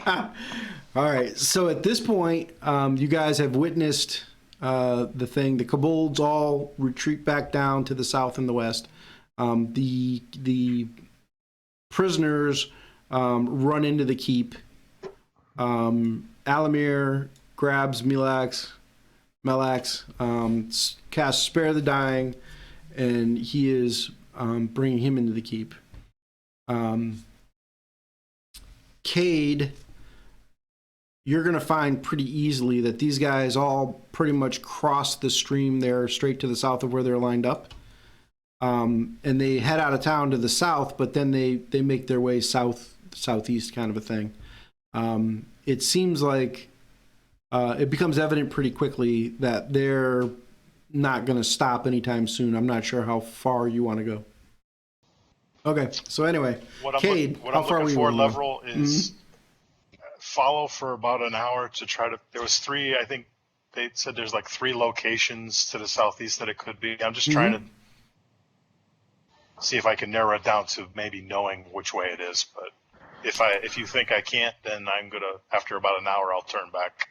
All right. So at this point, you guys have witnessed the thing. The kobolds all retreat back down to the south and the west. The prisoners run into the keep. Alamir grabs Melax, casts Spare the Dying, and he is bringing him into the keep. Cade, you're going to find pretty easily that these guys all pretty much cross the stream there straight to the south of where they're lined up. And they head out of town to the south, but then they make their way southeast kind of a thing. It seems like it becomes evident pretty quickly that they're not going to stop anytime soon. I'm not sure how far you want to go. Okay, so anyway, Cade, what how I'm far looking were for, you? Leverel, is follow for about an hour to try to. There was three. I think they said there's like 3 locations to the southeast that it could be. I'm just trying to see if I can narrow it down to maybe knowing which way it is. But if you think I can't, then I'm gonna, after about an hour, I'll turn back.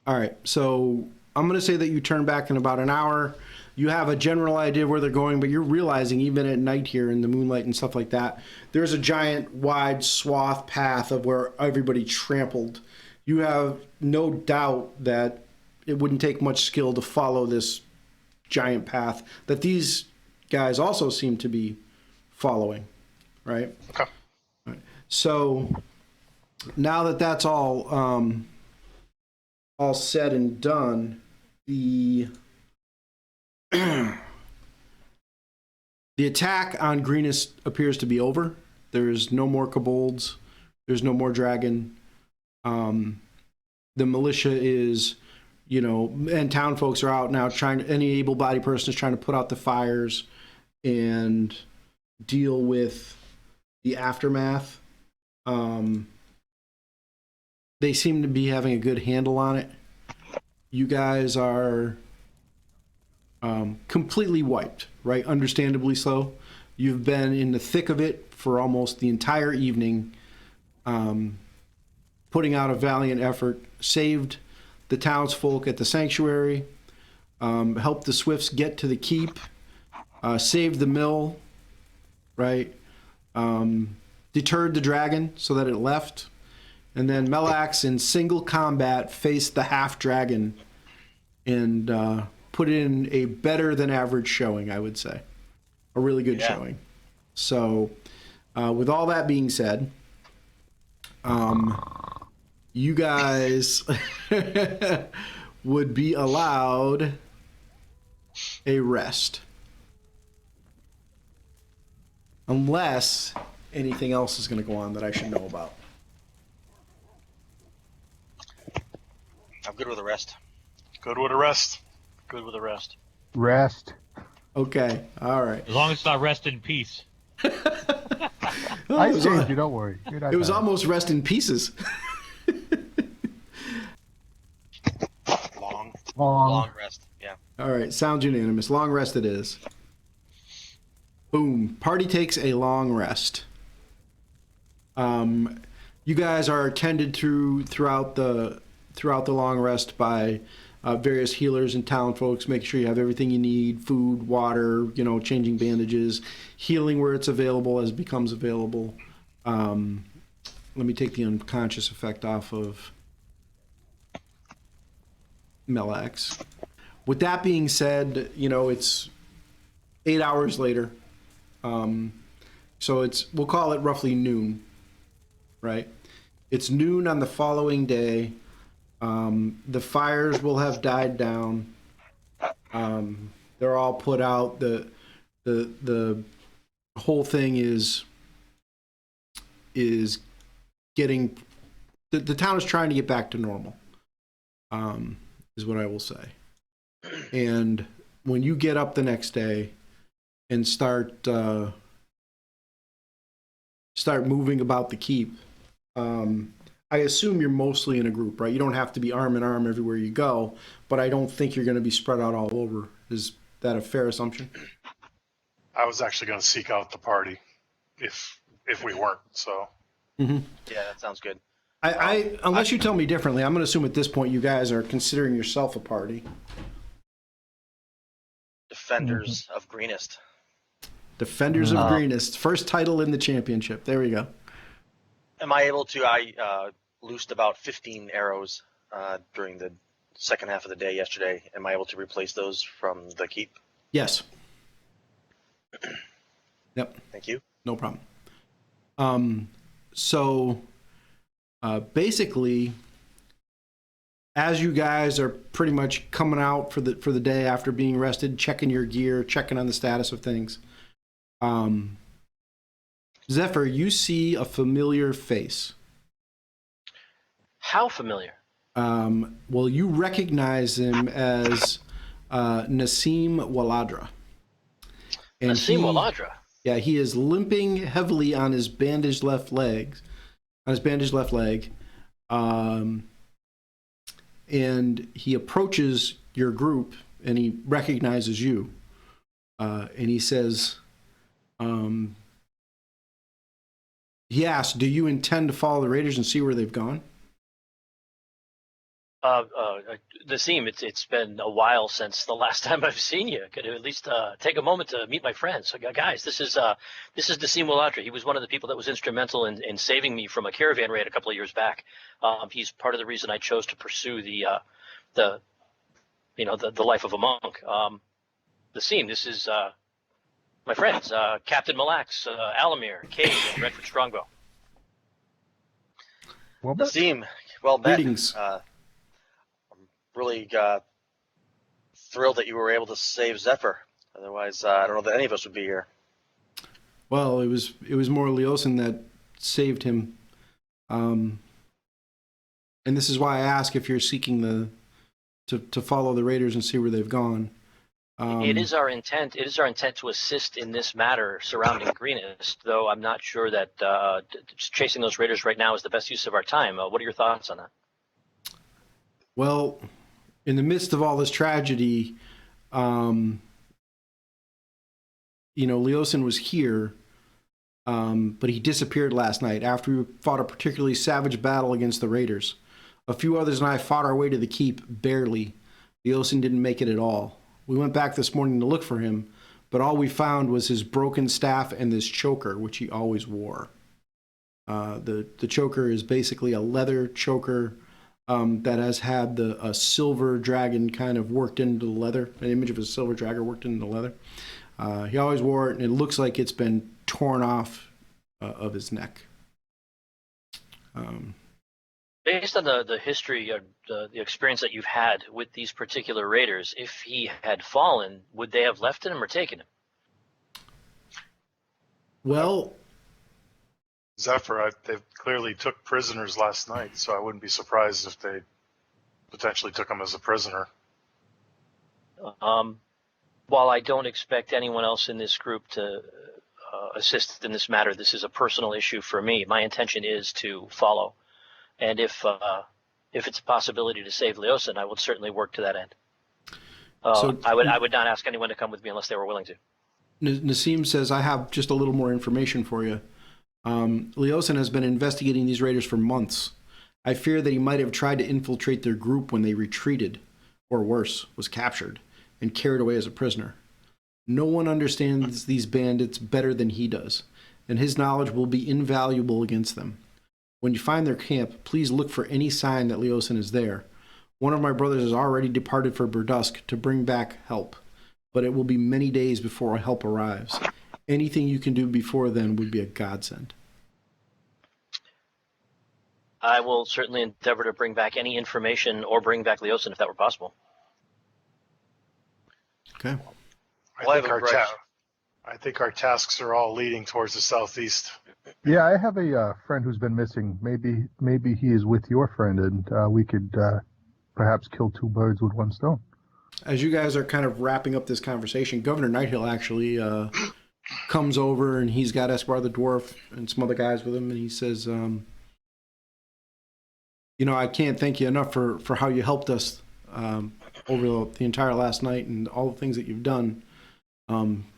All right, so I'm going to say that you turn back in about an hour. You have a general idea of where they're going, but you're realizing even at night here in the moonlight and stuff like that, there's a giant wide swath path of where everybody trampled. You have no doubt that it wouldn't take much skill to follow this giant path that these guys also seem to be following, right? Okay. Right. So now that that's all said and done, the attack on Greenest appears to be over. There's no more kobolds. There's no more dragon. The militia is, and town folks are out now any able-bodied person is trying to put out the fires and deal with the aftermath. They seem to be having a good handle on it. You guys are completely wiped, right? Understandably so. You've been in the thick of it for almost the entire evening, putting out a valiant effort, saved the townsfolk at the sanctuary, helped the Swifts get to the keep, saved the mill, right? Deterred the dragon so that it left. And then Melax in single combat faced the half dragon and put in a better than average showing, I would say. A really good showing. So with all that being said, you guys would be allowed a rest. Unless anything else is going to go on that I should know about. I'm good with the rest. Good with a rest. Good with the rest. Rest. Okay, all right. As long as it's not rest in peace. I saved you, don't worry. It was almost rest in pieces. Long rest, yeah. All right, sounds unanimous. Long rest it is. Boom. Party takes a long rest. You guys are attended throughout the long rest by various healers and town folks, making sure you have everything you need: food, water, changing bandages, healing where it's available as it becomes available. Let me take the unconscious effect off of Melax. With that being said, it's 8 hours later. So we'll call it roughly noon, right? It's noon on the following day. The fires will have died down. They're all put out. The whole thing is getting the town is trying to get back to normal. Is what I will say. And when you get up the next day and start moving about the keep, I assume you're mostly in a group, right? You don't have to be arm in arm everywhere you go, but I don't think you're going to be spread out all over. Is that a fair assumption? I was actually going to seek out the party if we weren't. So. Yeah, that sounds good. Unless you tell me differently, I'm going to assume at this point you guys are considering yourself a party. Defenders of Greenest. Defenders of Greenest. First title in the championship. There we go. Am I able to? I loosed about 15 arrows during the second half of the day yesterday. Am I able to replace those from the keep? Yes. Yep. Thank you. No problem. So basically, as you guys are pretty much coming out for the day after being rested, checking your gear, checking on the status of things, Zephyr, you see a familiar face. How familiar? Well, you recognize him as Nassim Waladra. And Nassim Waladra. Yeah, he is limping heavily on his bandaged left leg. And he approaches your group and he recognizes you. And he says, he asks, do you intend to follow the Raiders and see where they've gone? Nassim, it's been a while since the last time I've seen you. Could you at least take a moment to meet my friends? So, guys, this is Nassim Waladra. He was one of the people that was instrumental in saving me from a caravan raid a couple of years back. He's part of the reason I chose to pursue the life of a monk. Nassim, this is my friends, Captain Malax, Alamir, Cade, and Redford Strongbow. Well, Nassim, well met. Greetings. I'm really thrilled that you were able to save Zephyr. Otherwise, I don't know that any of us would be here. Well, it was more Leosin that saved him. And this is why I ask if you're seeking to follow the Raiders and see where they've gone. It is our intent. It is our intent to assist in this matter surrounding Greenest, though I'm not sure that chasing those Raiders right now is the best use of our time. What are your thoughts on that? Well, in the midst of all this tragedy, Leosin was here, but he disappeared last night after we fought a particularly savage battle against the Raiders. A few others and I fought our way to the keep, barely. Leosin didn't make it at all. We went back this morning to look for him, but all we found was his broken staff and this choker, which he always wore. The choker is basically a leather choker that has had a silver dragon kind of worked into the leather, an image of a silver dragon worked into the leather. He always wore it, and it looks like it's been torn off of his neck. Based on the history, the experience that you've had with these particular raiders, if he had fallen, would they have left him or taken him? Well, Zephyr, they clearly took prisoners last night, so I wouldn't be surprised if they potentially took him as a prisoner. While I don't expect anyone else in this group to assist in this matter, this is a personal issue for me. My intention is to follow. And if it's a possibility to save Leosin, I will certainly work to that end. I would not ask anyone to come with me unless they were willing to. Nassim says, I have just a little more information for you. Leosin has been investigating these raiders for months. I fear that he might have tried to infiltrate their group when they retreated, or worse, was captured, and carried away as a prisoner. No one understands these bandits better than he does, and his knowledge will be invaluable against them. When you find their camp, please look for any sign that Leosin is there. One of my brothers has already departed for Burdusk to bring back help, but it will be many days before help arrives. Anything you can do before then would be a godsend. I will certainly endeavor to bring back any information or bring back Leosin if that were possible. Okay. I think our tasks are all leading towards the southeast. Yeah, I have a friend who's been missing. Maybe he is with your friend, and we could perhaps kill two birds with one stone. As you guys are kind of wrapping up this conversation, Governor Nighthill actually comes over, and he's got Esquire the Dwarf and some other guys with him, and he says, I can't thank you enough for how you helped us over the entire last night and all the things that you've done.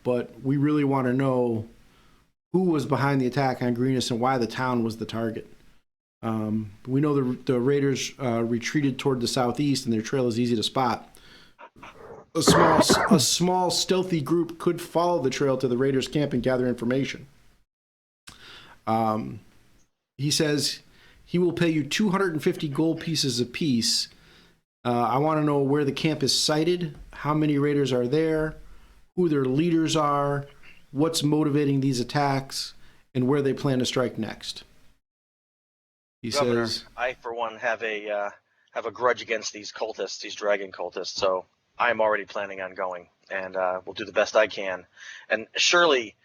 But we really want to know who was behind the attack on Greenest and why the town was the target. We know the Raiders retreated toward the southeast, and their trail is easy to spot. A small stealthy group could follow the trail to the Raiders' camp and gather information. He says he will pay you 250 gold pieces apiece. I want to know where the camp is sited, how many Raiders are there, who their leaders are, what's motivating these attacks, and where they plan to strike next. He Governor, says, I for one have a grudge against these cultists, these dragon cultists. So I'm already planning on going, and we'll do the best I can. And surely,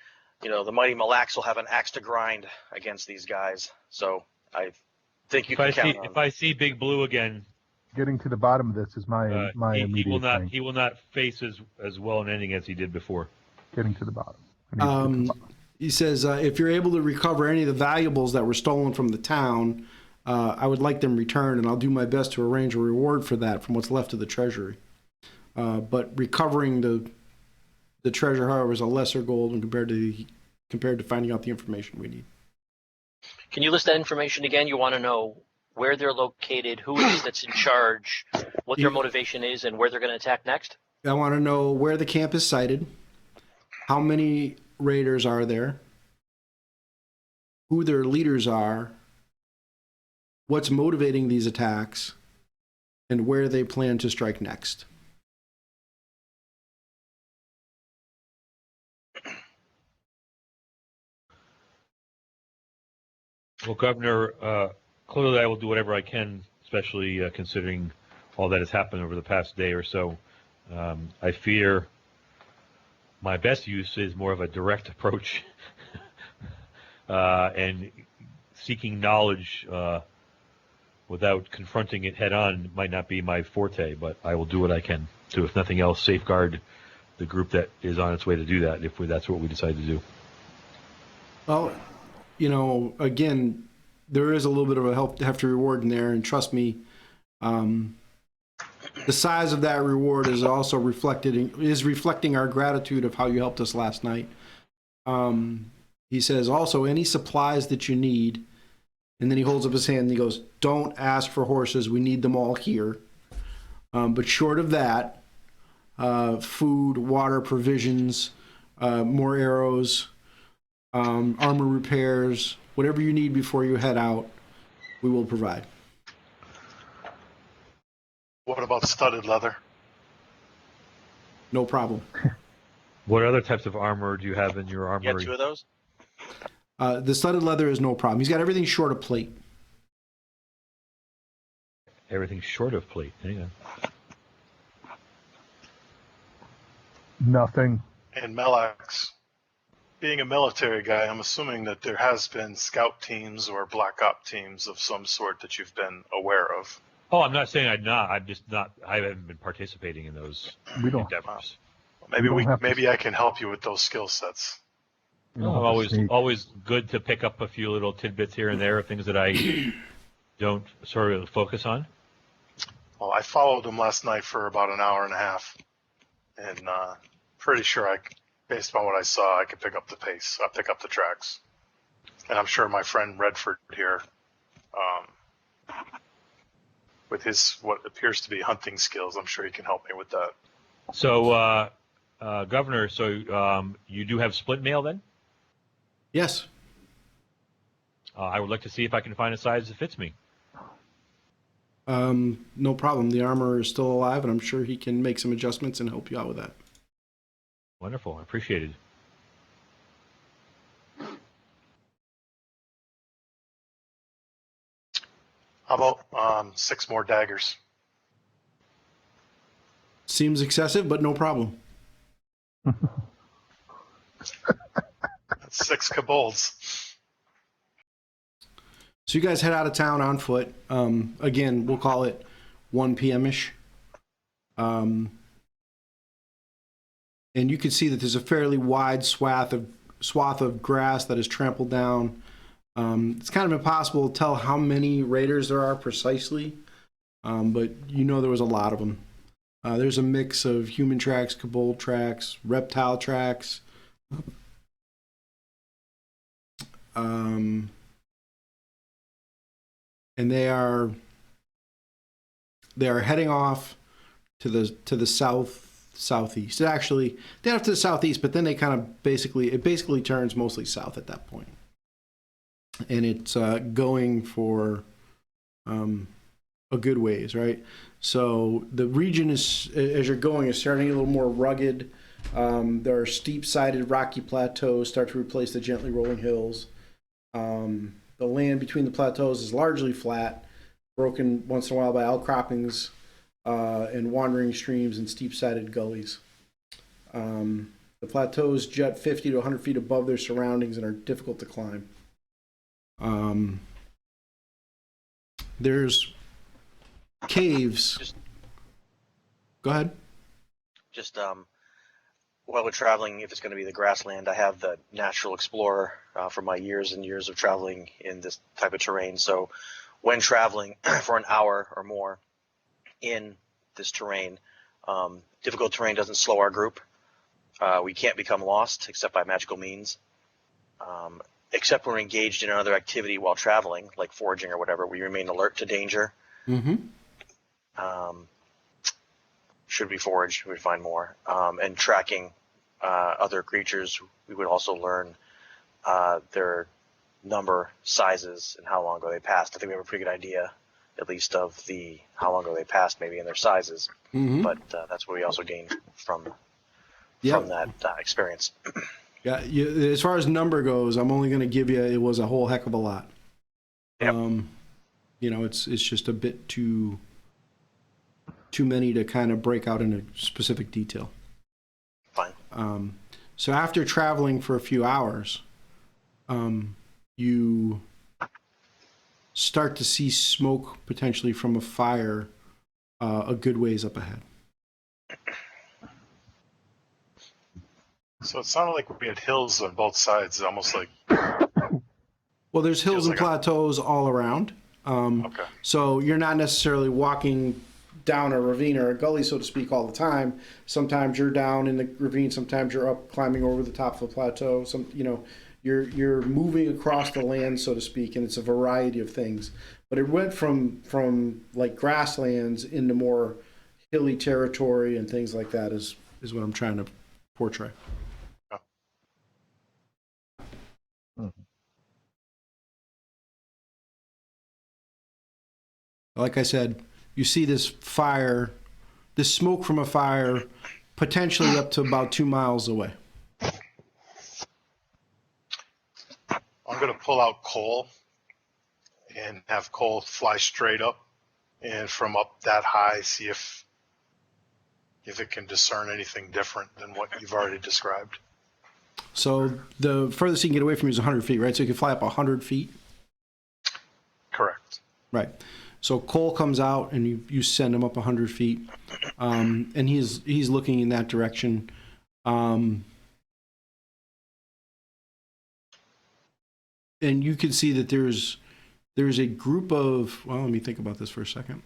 the mighty Mille Lacs will have an axe to grind against these guys. So I think you can count on. If I see Big Blue again, Getting to the bottom of this is my he immediate will not thing. he will not face as well an ending as he did before. Getting to the bottom. I need to get to the bottom. he says, if you're able to recover any of the valuables that were stolen from the town, I would like them returned, and I'll do my best to arrange a reward for that from what's left of the treasury. But recovering the treasure, however, is a lesser goal when compared to finding out the information we need. Can you list that information again? You want to know where they're located, who it is that's in charge, what their motivation is, and where they're going to attack next? I want to know where the camp is sited, how many raiders are there, who their leaders are, what's motivating these attacks, and where they plan to strike next. Well, Governor, clearly I will do whatever I can, especially considering all that has happened over the past day or so. I fear my best use is more of a direct approach and seeking knowledge without confronting it head on might not be my forte, but I will do what I can to, if nothing else, safeguard the group that is on its way to do that, if that's what we decide to do. Well, again, there is a little bit of a hefty reward in there, and trust me, the size of that reward is also reflecting our gratitude of how you helped us last night. He says also any supplies that you need, and then he holds up his hand and he goes, "Don't ask for horses. We need them all here. But short of that, food, water, provisions, more arrows, armor repairs, whatever you need before you head out, we will provide." What about studded leather? No problem. What other types of armor do you have in your You armory? got 2 of those? The studded leather is no problem. He's got everything short of plate. Everything short of plate. Hang on. Nothing. And Mille Lacs, being a military guy, I'm assuming that there has been scout teams or black op teams of some sort that you've been aware of. Oh, I'm not saying I'm not. I'm just not. I haven't been participating in those We don't. endeavors. Maybe I can help you with those skill sets. We don't Oh, have to sneak. always good to pick up a few little tidbits here and there, things that I don't sort of focus on. Well, I followed them last night for about an hour and a half, and pretty sure based on what I saw, I could pick up the pace. I'll pick up the tracks, and I'm sure my friend Redford here, with his what appears to be hunting skills, I'm sure he can help me with that. So, Governor, you do have split mail then? Yes. I would like to see if I can find a size that fits me. No problem. The armor is still alive, and I'm sure he can make some adjustments and help you out with that. Wonderful. I appreciate it. How about 6 more daggers? Seems excessive, but no problem. That's 6 kobolds. So you guys head out of town on foot. Again, we'll call it 1 p.m.-ish. And you can see that there's a fairly wide swath of grass that is trampled down. It's kind of impossible to tell how many raiders there are precisely, but there was a lot of them. There's a mix of human tracks, kobold tracks, reptile tracks. and they are heading off to the southeast. Actually, they're off to the southeast, but then they kind of basically turns mostly south at that point, and it's going for a good ways, right? So the region is, as you're going, is starting a little more rugged. There are steep-sided rocky plateaus start to replace the gently rolling hills. The land between the plateaus is largely flat, broken once in a while by outcroppings and wandering streams and steep-sided gullies. The plateaus jut 50 to 100 feet above their surroundings and are difficult to climb. There's caves. Go ahead. Just while we're traveling, if it's going to be the grassland, I have the Natural Explorer from my years and years of traveling in this type of terrain. So when traveling for an hour or more in this terrain, difficult terrain doesn't slow our group. We can't become lost except by magical means. Except when we're engaged in another activity while traveling, like foraging or whatever, we remain alert to danger. Mm-hmm. Should we forage, we find more. And tracking other creatures, we would also learn their number, sizes, and how long ago they passed. I think we have a pretty good idea, at least, of how long ago they passed, maybe in their sizes. Mm-hmm. But that's what we also gain from that experience. Yeah, as far as number goes, I'm only going to give you, it was a whole heck of a lot. Yep. It's just a bit too many to kind of break out into specific detail. Fine. So after traveling for a few hours, you start to see smoke potentially from a fire a good ways up ahead. So it sounded like we had hills on both sides, almost like. Well, there's hills Feels and like plateaus all around. Okay. So you're not necessarily walking down a ravine or a gully, so to speak, all the time. Sometimes you're down in the ravine. Sometimes you're up climbing over the top of a plateau. You're moving across the land, so to speak, and it's a variety of things. But it went from like grasslands into more hilly territory and things like that is what I'm trying to portray. Like I said, you see this fire, this smoke from a fire, potentially up to about 2 miles away. I'm going to pull out Cole and have Cole fly straight up, and from up that high, see if it can discern anything different than what you've already described. So the furthest you can get away from you is 100 feet, right? So you can fly up 100 feet? Correct. Right. So Cole comes out and you send him up 100 feet, and he's looking in that direction. And you can see that there's a group of, well, let me think about this for a second.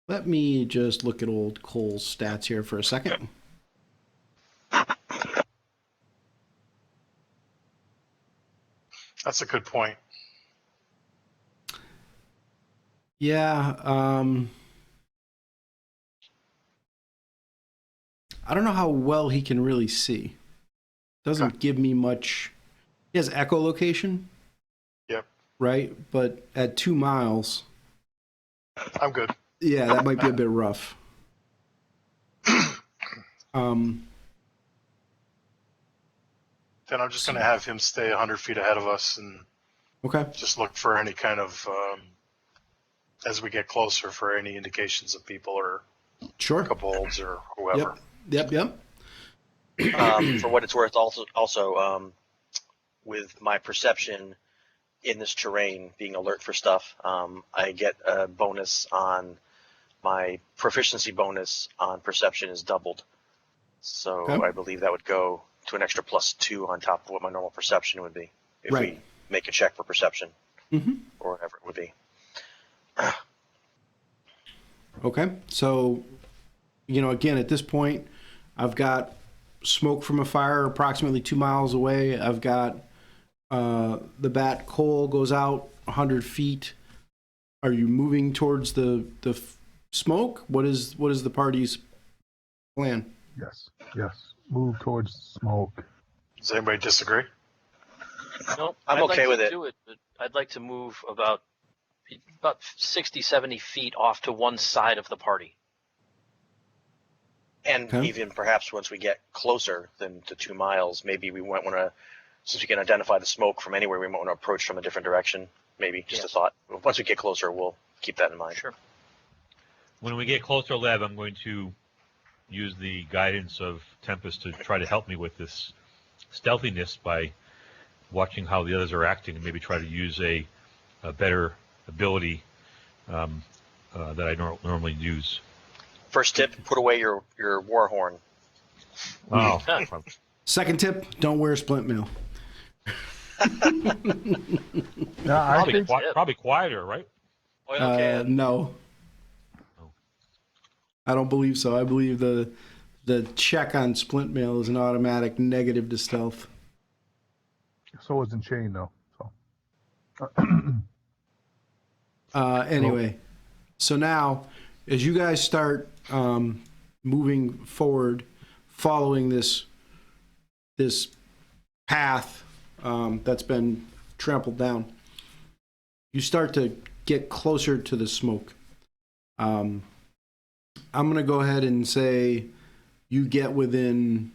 Let me just look at old Cole's stats here for a second. That's a good point. Yeah, I don't know how well he can really see. Doesn't give me much. He has echolocation. Yep. Right, but at 2 miles, I'm good. yeah, that might be a bit rough. Then I'm just going to have him stay 100 feet ahead of us and Okay. just look for any kind of, as we get closer, for any indications of people or Sure. kobolds or whoever. Yep. For what it's worth, also with my perception in this terrain, being alert for stuff, I get a bonus on my proficiency bonus on perception is doubled. So Okay. I believe that would go to an extra +2 on top of what my normal perception would be if Right. we make a check for perception Mm-hmm. or whatever it would be. Okay. So, again, at this point, I've got smoke from a fire approximately 2 miles away. I've got The bat coal goes out 100 feet. Are you moving towards the smoke? What is the party's plan? Yes. Move towards smoke. Does anybody disagree? No, I'm okay with it. Do it, but I'd like to move about 60, 70 feet off to one side of the party. And Okay. even perhaps once we get closer than to 2 miles, maybe we might want to, since we can identify the smoke from anywhere, we might want to approach from a different direction. Maybe just a thought. Once we get closer, we'll keep that in mind. Sure. When we get closer, Lev, I'm going to use the guidance of Tempest to try to help me with this stealthiness by watching how the others are acting and maybe try to use a better ability that I normally use. First tip: put away your war horn. Oh, Second tip: don't wear splint mail. No, I think probably quieter, right? Oil can. No, I don't believe so. I believe the check on splint mail is an automatic negative to stealth. so isn't Shane though. So Anyway, so now as you guys start moving forward, following this path that's been trampled down, you start to get closer to the smoke. I'm going to go ahead and say you get within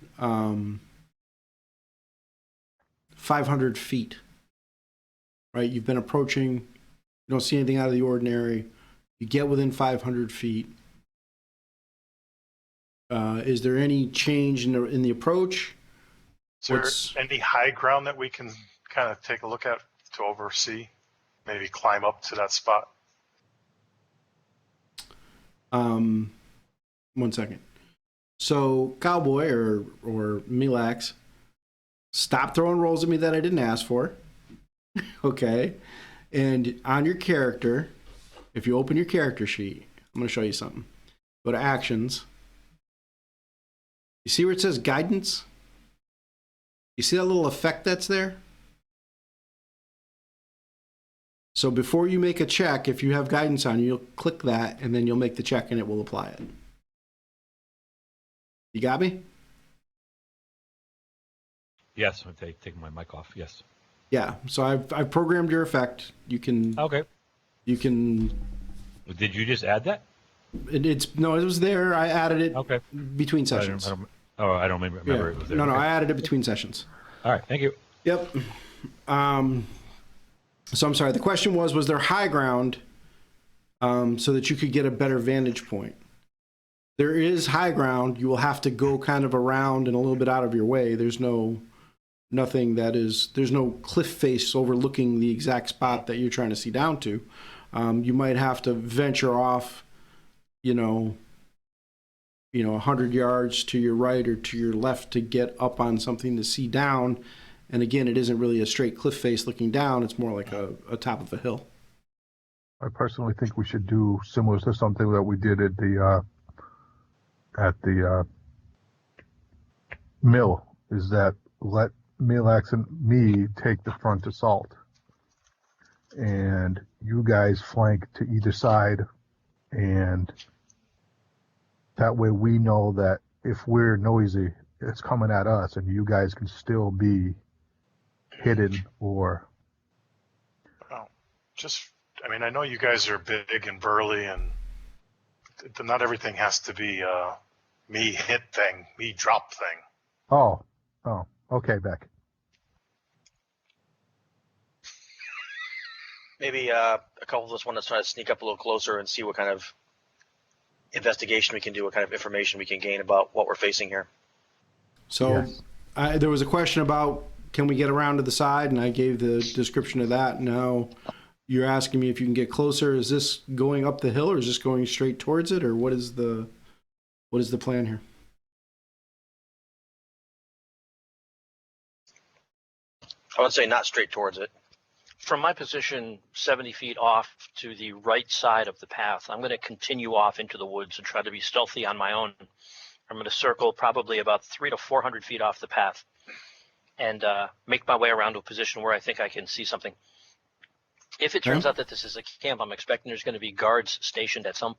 500 feet. Right? You've been approaching. You don't see anything out of the ordinary. You get within 500 feet. Is there any change in the approach? Is there What's- any high ground that we can kind of take a look at to oversee? Maybe climb up to that spot? 1 second. So, Cowboy or Milax, stop throwing rolls at me that I didn't ask for. Okay. And on your character, if you open your character sheet, I'm going to show you something. Go to actions. You see where it says guidance? You see that little effect that's there? So before you make a check, if you have guidance on, you'll click that and then you'll make the check and it will apply it. You got me? Yes, I'm taking my mic off. Yes. Yeah. So I've programmed your effect. You can. Okay. You can. Did you just add that? It was there. I added it Okay. between sessions. I don't remember Yeah. it was there. No, Okay. I added it between sessions. All right. Thank you. Yep. So I'm sorry. The question was there high ground so that you could get a better vantage point? There is high ground. You will have to go kind of around and a little bit out of your way. There's no cliff face overlooking the exact spot that you're trying to see down to. You might have to venture off, 100 yards to your right or to your left to get up on something to see down. And again, it isn't really a straight cliff face looking down. It's more like a top of a hill. I personally think we should do similar to something that we did at the mill. Is that let Milax and me take the front assault, and you guys flank to either side, and that way we know that if we're noisy, it's coming at us, and you guys can still be hidden or. I know you guys are big and burly, and not everything has to be me hit thing, me drop thing. Oh, okay, Beck. Maybe a couple of us want to try to sneak up a little closer and see what kind of investigation we can do, what kind of information we can gain about what we're facing here. So Yes. there was a question about can we get around to the side, and I gave the description of that. Now you're asking me if you can get closer. Is this going up the hill, or is this going straight towards it, or what is the plan here? I would say not straight towards it. From my position 70 feet off to the right side of the path, I'm going to continue off into the woods and try to be stealthy on my own. I'm going to circle probably about 300 to 400 feet off the path and make my way around to a position where I think I can see something. If it turns out that this is a camp, I'm expecting there's going to be guards stationed at some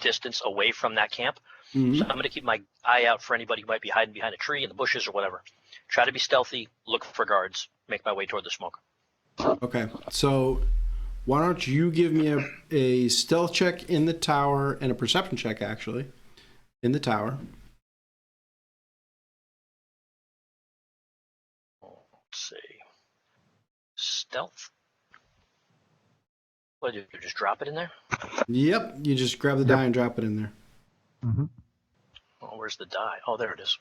distance away from that camp. Mhm. So I'm going to keep my eye out for anybody who might be hiding behind a tree in the bushes or whatever. Try to be stealthy, look for guards, make my way toward the smoke. Okay, so why don't you give me a stealth check in the tower and a perception check, actually, in the tower. Let's see. Stealth. What do you just drop it in there? Yep, you just grab the die and drop it in there. Mm-hmm. Oh, where's the die? Oh, there it is.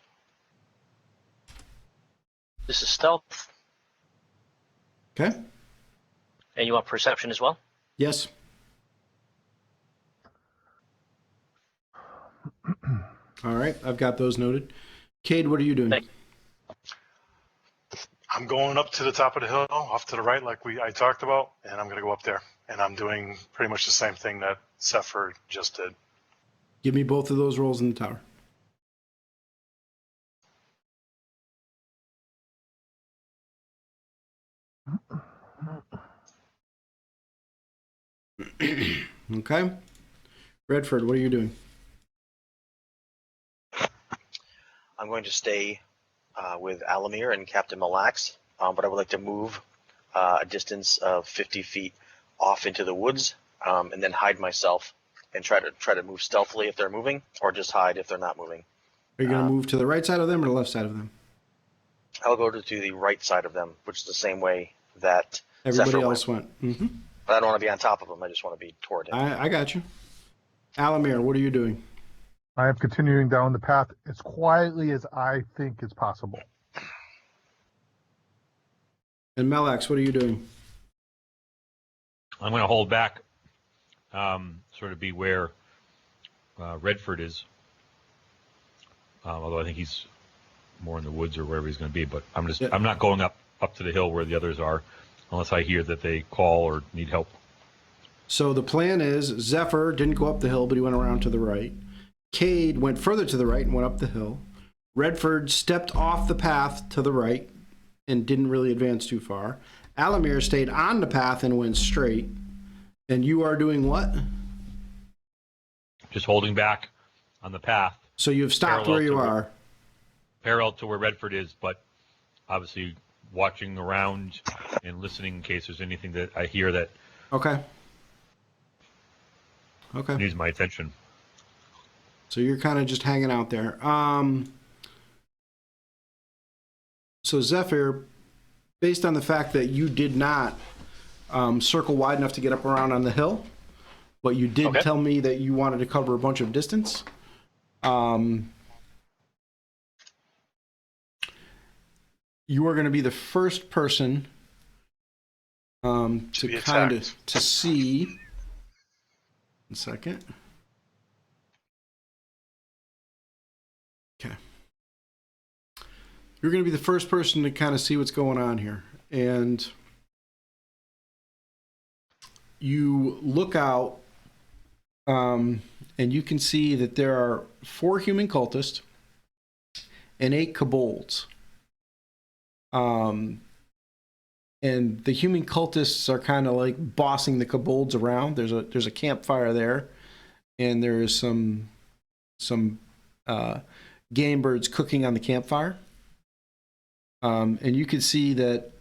This is stealth. Okay. And you want perception as well? Yes. All right, I've got those noted. Cade, what are you doing? Thank you. I'm going up to the top of the hill, off to the right, like I talked about, and I'm going to go up there. And I'm doing pretty much the same thing that Zephyr just did. Give me both of those rolls in the tower. Okay. Redford, what are you doing? I'm going to stay with Alamir and Captain Mille Lacs, but I would like to move a distance of 50 feet off into the woods, and then hide myself and try to move stealthily if they're moving, or just hide if they're not moving. Are you going to move to the right side of them or the left side of them? I'll go to the right side of them, which is the same way that Everybody Zephyr else went. went. But I don't want to be on top of him. I just want to be toward him. I got you. Alamir, what are you doing? I am continuing down the path as quietly as I think is possible. And Melax, what are you doing? I'm going to hold back, sort of be where Redford is. Although I think he's more in the woods or wherever he's going to be. But I'm not going up to the hill where the others are, unless I hear that they call or need help. So the plan is Zephyr didn't go up the hill, but he went around to the right. Cade went further to the right and went up the hill. Redford stepped off the path to the right and didn't really advance too far. Alamir stayed on the path and went straight. And you are doing what? Just holding back on the path. So you've stopped where you are. Parallel to where Redford is, but obviously watching around and listening in case there's anything that I hear that Okay. needs my attention. So you're kind of just hanging out there. So Zephyr, based on the fact that you did not circle wide enough to get up around on the hill, but you did tell me that you wanted to cover a bunch of distance. You are going to be the first person to kind of to see. 1 second. Okay. You're going to be the first person to kind of see what's going on here. And you look out and you can see that there are 4 human cultists and 8 kobolds. And the human cultists are kind of like bossing the kobolds around. There's a campfire there, and there's some game birds cooking on the campfire. And you can see that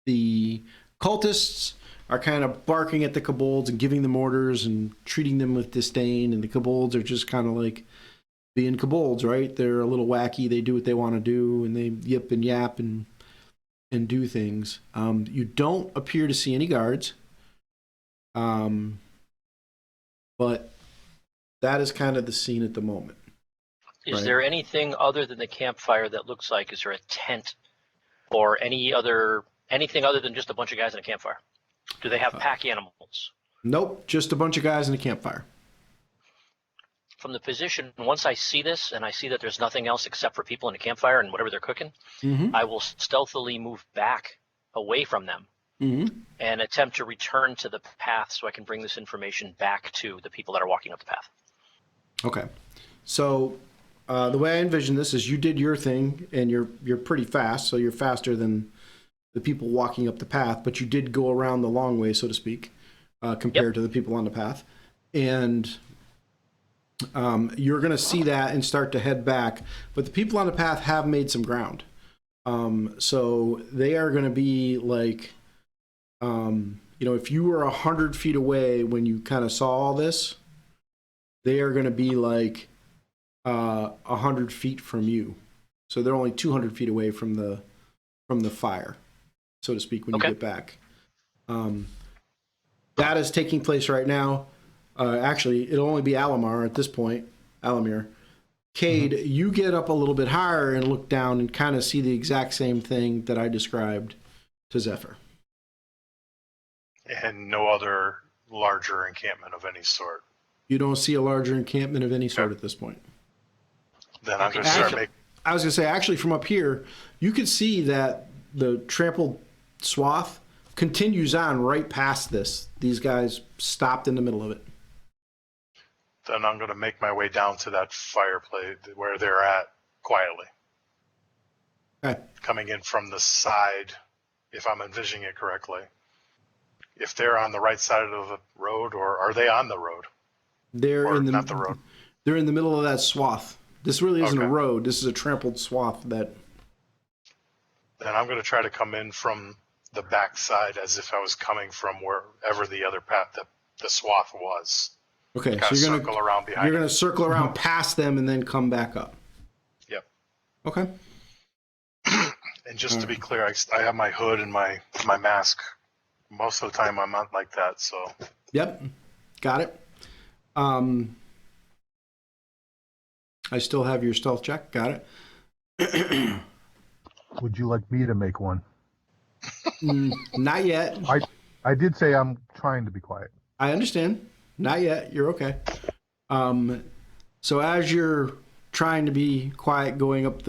the cultists are kind of barking at the kobolds and giving them orders and treating them with disdain, and the kobolds are just kind of like being kobolds, right? They're a little wacky. They do what they want to do, and they yip and yap and do things. You don't appear to see any guards, but that is kind of the scene at the moment. Is there anything other than the campfire that looks like, is there a tent or anything other than just a bunch of guys in a campfire? Do they have pack animals? Nope, just a bunch of guys in a campfire. From the position, once I see this and I see that there's nothing else except for people in a campfire and whatever they're cooking, I will stealthily move back away from them and attempt to return to the path so I can bring this information back to the people that are walking up the path. Okay. So the way I envision this is you did your thing, and you're pretty fast, so you're faster than the people walking up the path, but you did go around the long way, so to speak, compared to the people on the path. And you're going to see that and start to head back. But the people on the path have made some ground. So they are going to be like, if you were 100 feet away when you kind of saw all this, they are going to be like 100 feet from you. So they're only 200 feet away from the fire, so to speak, when you get back. That is taking place right now. Actually, it'll only be Alamar at this point. Alamir. Cade, you get up a little bit higher and look down and kind of see the exact same thing that I described to Zephyr. And no other larger encampment of any sort. You don't see a larger encampment of any sort at this point. Then I'm going to start making... I was going to say, actually, from up here, you could see that the trampled swath continues on right past this. These guys stopped in the middle of it. Then I'm going to make my way down to that fireplace where they're at quietly. Okay. Coming in from the side, if I'm envisioning it correctly. If they're on the right side of the road, or are they on the road? They're in not the road. They're in the middle of that swath. This really isn't Okay. a road. This is a trampled swath that... Then I'm going to try to come in from the back side as if I was coming from wherever the other path that the swath was. Okay, Kind so of you're circle around behind. going to circle around past them and then come back up. Yep. Okay. And just to be clear, I have my hood and my mask. Most of the time I'm not like that, so. Yep. Got it. I still have your stealth check. Got it. Would you like me to make one? Not yet. I did say I'm trying to be quiet. I understand. Not yet. You're okay. So as you're trying to be quiet going up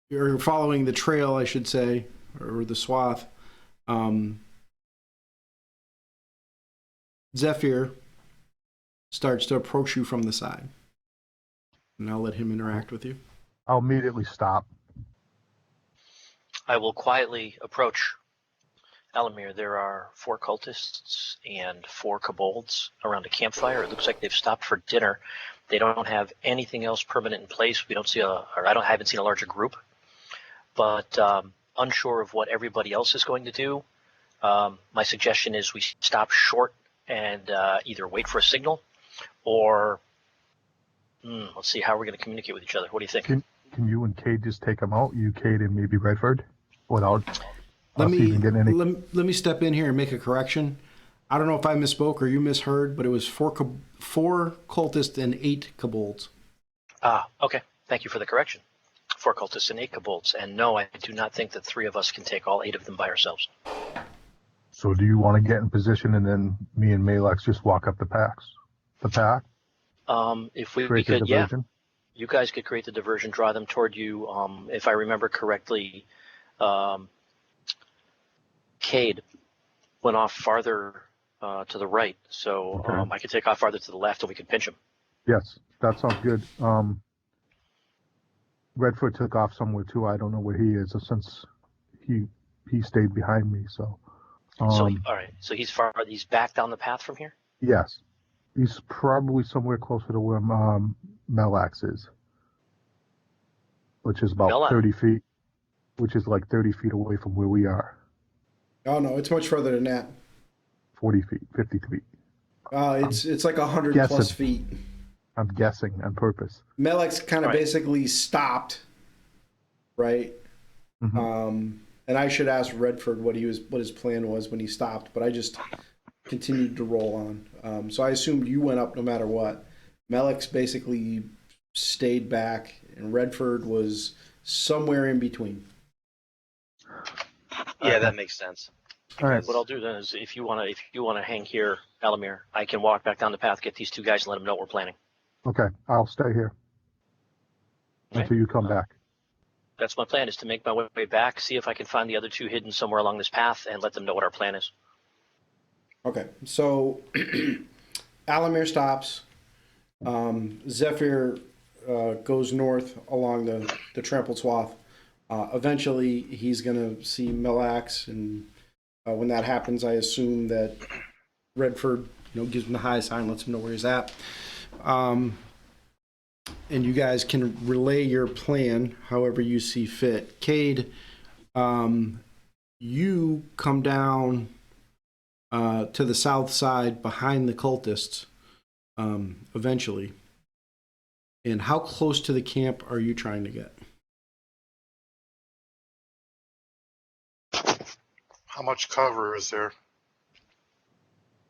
you're following the trail, I should say, or the swath, Zephyr starts to approach you from the side. And I'll let him interact with you. I'll immediately stop. I will quietly approach Alamir. There are 4 cultists and 4 kobolds around a campfire. It looks like they've stopped for dinner. They don't have anything else permanent in place. We don't see I haven't seen a larger group, but unsure of what everybody else is going to do. My suggestion is we stop short and either wait for a signal, or let's see how we're going to communicate with each other. What do you think? Can you and Cade just take them out? You, Cade, and maybe Redford, without Let us even getting any. me step in here and make a correction. I don't know if I misspoke or you misheard, but it was 4 cultists and 8 kobolds. Okay. Thank you for the correction. 4 cultists and 8 kobolds. And no, I do not think that 3 of us can take all 8 of them by ourselves. So do you want to get in position and then me and Malex just walk up the path? If we Create the could, yeah. diversion? You guys could create the diversion, draw them toward you. If I remember correctly, Cade went off farther to the right, so Okay. I could take off farther to the left and we could pinch him. Yes, that sounds good. Redford took off somewhere too. I don't know where he is since he stayed behind me. So, All right. So he's back down the path from here? yes, he's probably somewhere closer to where Melax is, which is about 30 feet, which is like 30 feet away from where we are. Oh, no, it's much further than that. 40 feet, 50 feet. It's like 100 guessing. plus feet. I'm guessing on purpose. Melex kind of basically stopped, right? Mm-hmm. And I should ask Redford what his plan was when he stopped, but I just continued to roll on. So I assumed you went up no matter what. Melex basically stayed back, and Redford was somewhere in between. Yeah, that makes sense. All right. What I'll do then is, if you want to hang here, Alamir, I can walk back down the path, get these 2 guys, and let them know what we're planning. Okay, I'll stay here until you come back. That's my plan, is to make my way back, see if I can find the other 2 hidden somewhere along this path, and let them know what our plan is. Okay, so Alamir stops. Zephyr goes north along the trampled swath. Eventually, he's going to see Mille Lacs, and when that happens, I assume that Redford, gives him the high sign, lets him know where he's at. And you guys can relay your plan however you see fit. Cade, you come down to the south side behind the cultists eventually. And how close to the camp are you trying to get? How much cover is there?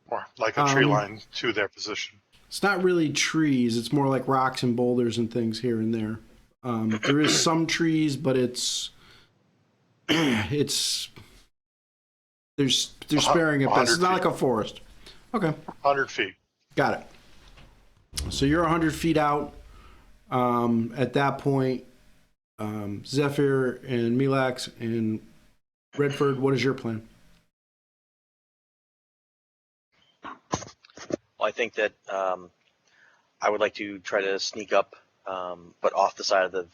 Or like a tree line to their position? It's not really trees. It's more like rocks and boulders and things here and there. There is some trees, but they're sparing at best. It's not like a forest. Okay. 100 feet. Got it. So you're 100 feet out. At that point, Zephyr and Mille Lacs and Redford, what is your plan? Well, I think that I would like to try to sneak up, but off the side of the,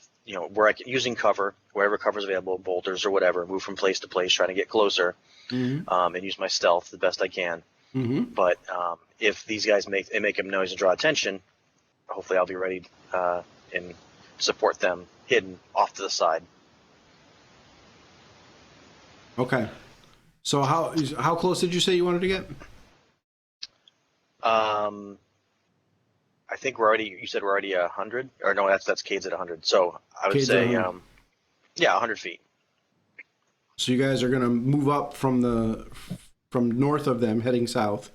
where I can, using cover, wherever cover is available, boulders or whatever, move from place to place, trying to get closer, and use my stealth the best I can. But if these guys make a noise and draw attention, hopefully I'll be ready and support them hidden off to the side. Okay. So how close did you say you wanted to get? I think you said we're already 100, or no, that's Cade's at 100. So I would Cade's say, 100 feet. So you guys are going to move up from north of them, heading south,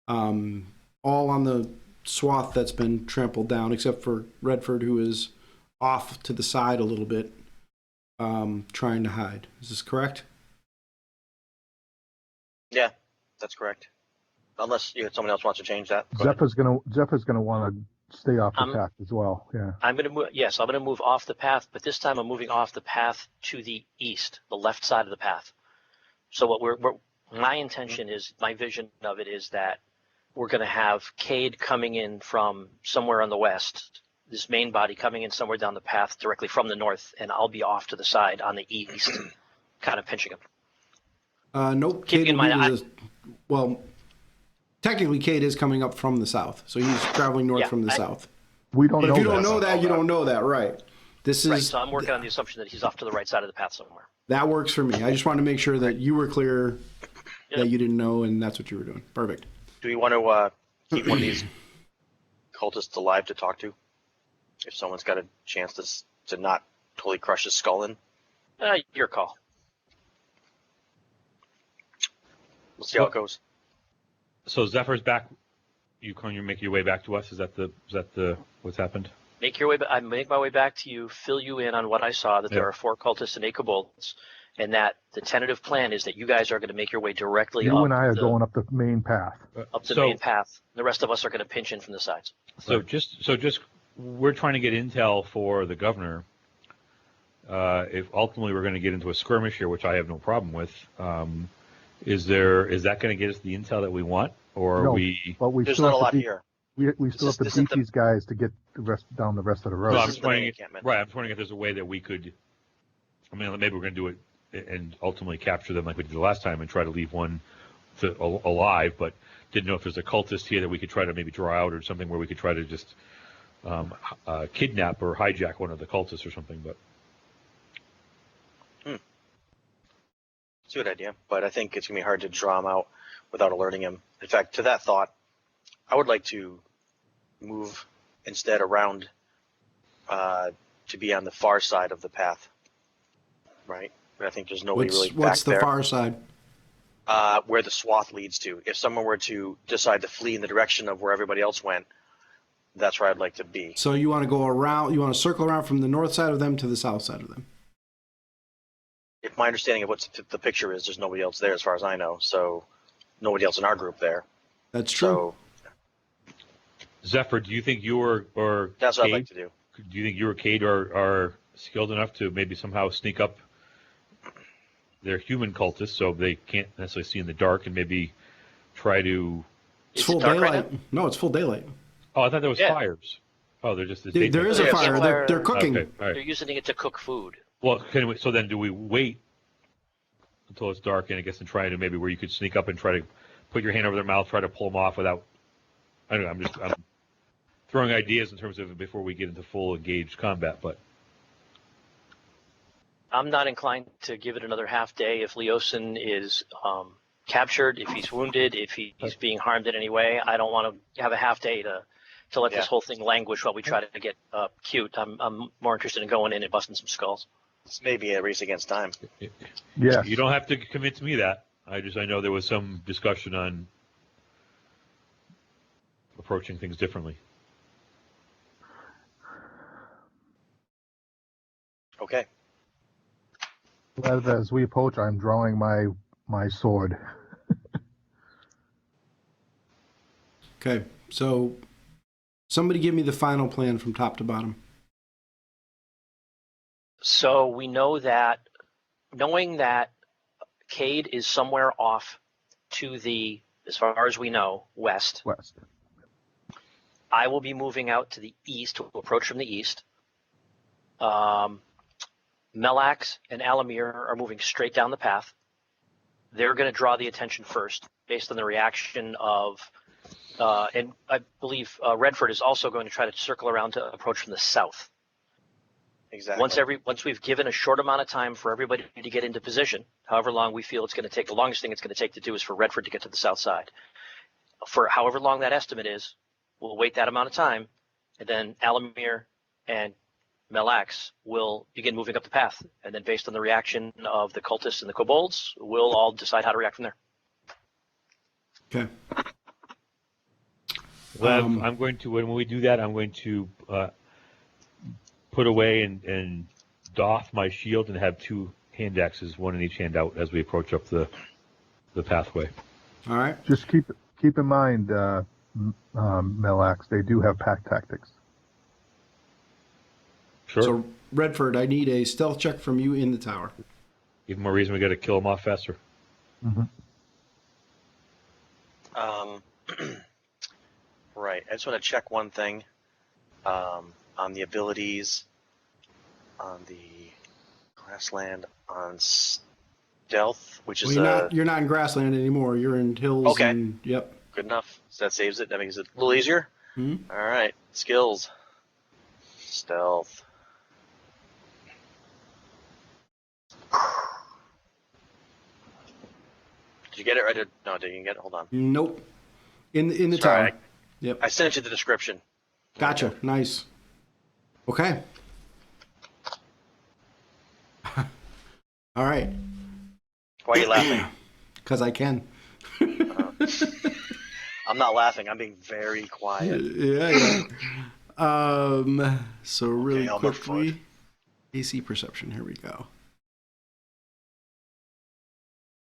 all on the swath that's been trampled down, except for Redford, who is off to the side a little bit, trying to hide. Is this correct? Yeah, that's correct. Unless someone else wants to change that. Zephyr's gonna want to stay off the path as well. Yeah. I'm gonna move. Yes, I'm gonna move off the path, but this time I'm moving off the path to the east, the left side of the path. So my intention is, my vision of it is that we're gonna have Cade coming in from somewhere on the west, this main body coming in somewhere down the path directly from the north, and I'll be off to the side on the east, kind of pinching him. Nope. Cade in mind, technically, Cade is coming up from the south, so he's traveling north from the south. We don't know. If you don't know that, you don't know that, right? Right, so I'm working on the assumption that he's off to the right side of the path somewhere. That works for me. I just wanted to make sure that you were clear that you didn't know, and that's what you were doing. Perfect. Do we want to keep one of these cultists alive to talk to? If someone's got a chance to not totally crush his skull in? Your call. We'll see how it goes. So Zephyr's back. You make your way back to us. Is that the what's happened? Make your way. I make my way back to you. Fill you in on what I saw. That there are 4 cultists and 8 kobolds, and that the tentative plan is that you guys are going to make your way directly. You and I are going up the main path. Up the main path. The rest of us are going to pinch in from the sides. So just we're trying to get intel for the governor. If ultimately we're going to get into a skirmish here, which I have no problem with. Is that going to get us the intel that we want, or no, are we? But we There's still not a have lot to here. We still have to beat these guys to get down the rest of the road. No, I'm just wondering. Right, I'm just wondering if there's a way that we could. I mean, maybe we're going to do it and ultimately capture them like we did the last time and try to leave one alive, but didn't know if there's a cultist here that we could try to maybe draw out or something where we could try to just kidnap or hijack one of the cultists or something, but. It's a good idea, but I think it's going to be hard to draw him out without alerting him. In fact, to that thought, I would like to move instead around to be on the far side of the path, right? But I think there's nobody really back there. What's the far side? Where the swath leads to. If someone were to decide to flee in the direction of where everybody else went, that's where I'd like to be. So you want to go around, you want to circle around from the north side of them to the south side of them? If my understanding of what the picture is, there's nobody else there as far as I know, so nobody else in our group there. That's true. So, Zephyr, do you think you or that's what Cade, I'd like to do. Do you think you or Cade are skilled enough to maybe somehow sneak up? They're human cultists, so they can't necessarily see in the dark, and maybe try to. It's full daylight. No, it's full daylight. Oh, I thought there was fires. Oh, they're just There is a Yeah, fire. campfire. They're cooking. Okay, all They're right. using it to cook food. Well, so then do we wait until it's dark and I guess and try to maybe where you could sneak up and try to put your hand over their mouth, try to pull them off without, I don't know, I'm throwing ideas in terms of before we get into full engaged combat, but. I'm not inclined to give it another half day. If Leosin is captured, if he's wounded, if he's being harmed in any way, I don't want to have a half day to let this whole thing languish while we try to get cute. I'm more interested in going in and busting some skulls. This may be a race against time. Yes. You don't have to convince me that. I know there was some discussion on approaching things differently. Okay. As we approach, I'm drawing my sword. Okay, so somebody give me the final plan from top to bottom. So we know that, knowing that Cade is somewhere off to the, as far as we know, west. West. I will be moving out to the east to approach from the east. Melax and Alamir are moving straight down the path. They're going to draw the attention first, based on the reaction of, and I believe Redford is also going to try to circle around to approach from the south. Exactly. Once we've given a short amount of time for everybody to get into position, however long we feel it's going to take, the longest thing it's going to take to do is for Redford to get to the south side. For however long that estimate is, we'll wait that amount of time, and then Alamir and Melax will begin moving up the path, and then based on the reaction of the cultists and the kobolds, we'll all decide how to react from there. Okay. Well, I'm going to, when we do that, I'm going to put away and doff my shield and have two hand axes, one in each hand out as we approach up the pathway. All right. Just keep in mind, Melax, they do have pack tactics. Sure. So Redford, I need a stealth check from you in the tower. Even more reason we got to kill them off faster. Mm-hmm. Right. I just want to check one thing on the abilities on the grassland on stealth, which is You're not in grassland anymore. You're in hills. Okay. And, yep. good enough. So that saves it. That makes it a little easier. Hmm? All right. Skills. Stealth. Did you get it right? No, did you get it? Hold on. Nope. In the Sorry, tower. Yep. I sent you the description. Gotcha. Nice. Okay. All right. Why are you laughing? Because I can. I'm not laughing. I'm being very quiet. Yeah. So really Elmer quickly, AC perception. Here we go.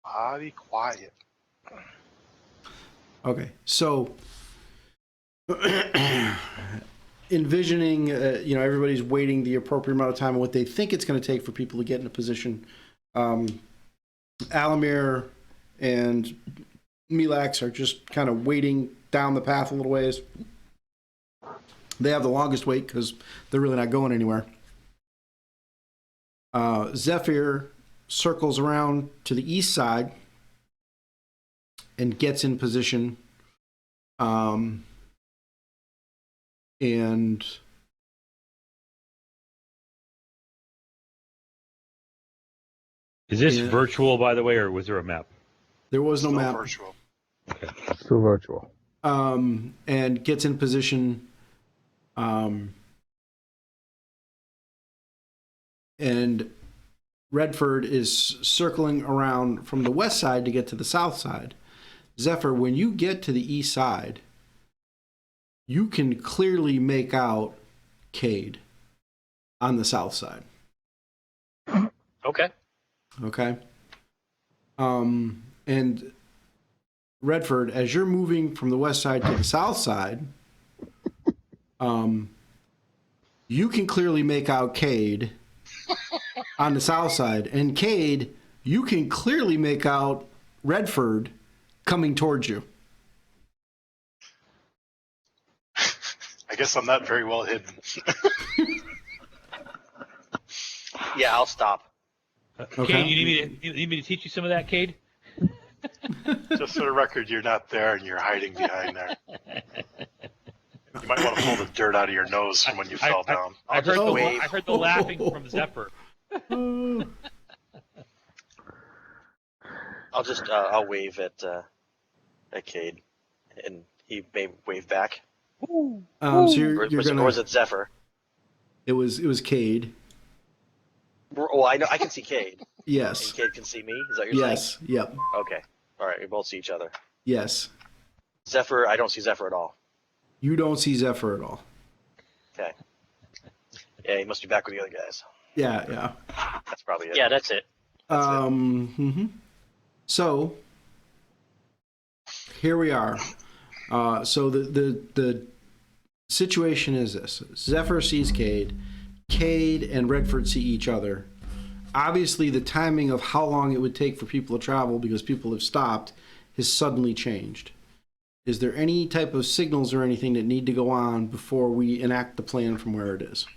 Body quiet. Okay, so envisioning, everybody's waiting the appropriate amount of time and what they think it's going to take for people to get in a position. Alamir and Melax are just kind of waiting down the path a little ways. They have the longest wait because they're really not going anywhere. Zephyr circles around to the east side and gets in position. And Is this virtual, by the way, or was there a map? there was no Still map. virtual. Still virtual. And gets in position. And Redford is circling around from the west side to get to the south side. Zephyr, when you get to the east side, you can clearly make out Cade on the south side. Okay. Okay. And Redford, as you're moving from the west side to the south side, you can clearly make out Cade on the south side. And Cade, you can clearly make out Redford coming towards you. I guess I'm not very well hidden. Yeah, I'll stop. Okay. Cade, you need me to teach you some of that, Cade? Just for the record, you're not there and you're hiding behind there. You might want to pull the dirt out of your nose from when you fell down. I heard just wave. I heard the laughing from Zephyr. I'll wave at Cade, and he may wave back. So Or you're gonna. or is it Zephyr? It was Cade. Well, I know I can see Cade, and Yes. Cade can see me. Is that what you're Yes. Yep. saying? Okay. All right, we both see each other. Yes. Zephyr, I don't see Zephyr at all. You don't see Zephyr at all. Okay. Yeah, he must be back with the other guys. Yeah. Yeah. That's probably it. Yeah, that's it. So here we are. So the situation is this: Zephyr sees Cade. Cade and Redford see each other. Obviously, the timing of how long it would take for people to travel because people have stopped has suddenly changed. Is there any type of signals or anything that need to go on before we enact the plan from where it is?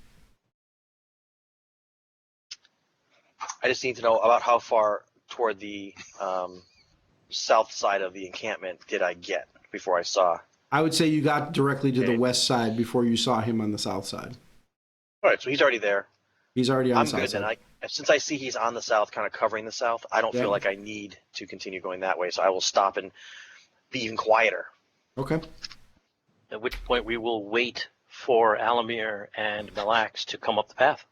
I just need to know about how far toward the south side of the encampment did I get before I saw. I would say you got directly to the Cade. west side before you saw him on the south side. All right, so he's already there. He's already on I'm the south good, side. and since I see he's on the south, kind of covering the south, I don't Yeah. feel like I need to continue going that way. So I will stop and be even quieter. Okay. At which point we will wait for Alamir and Mille Lacs to come up the path.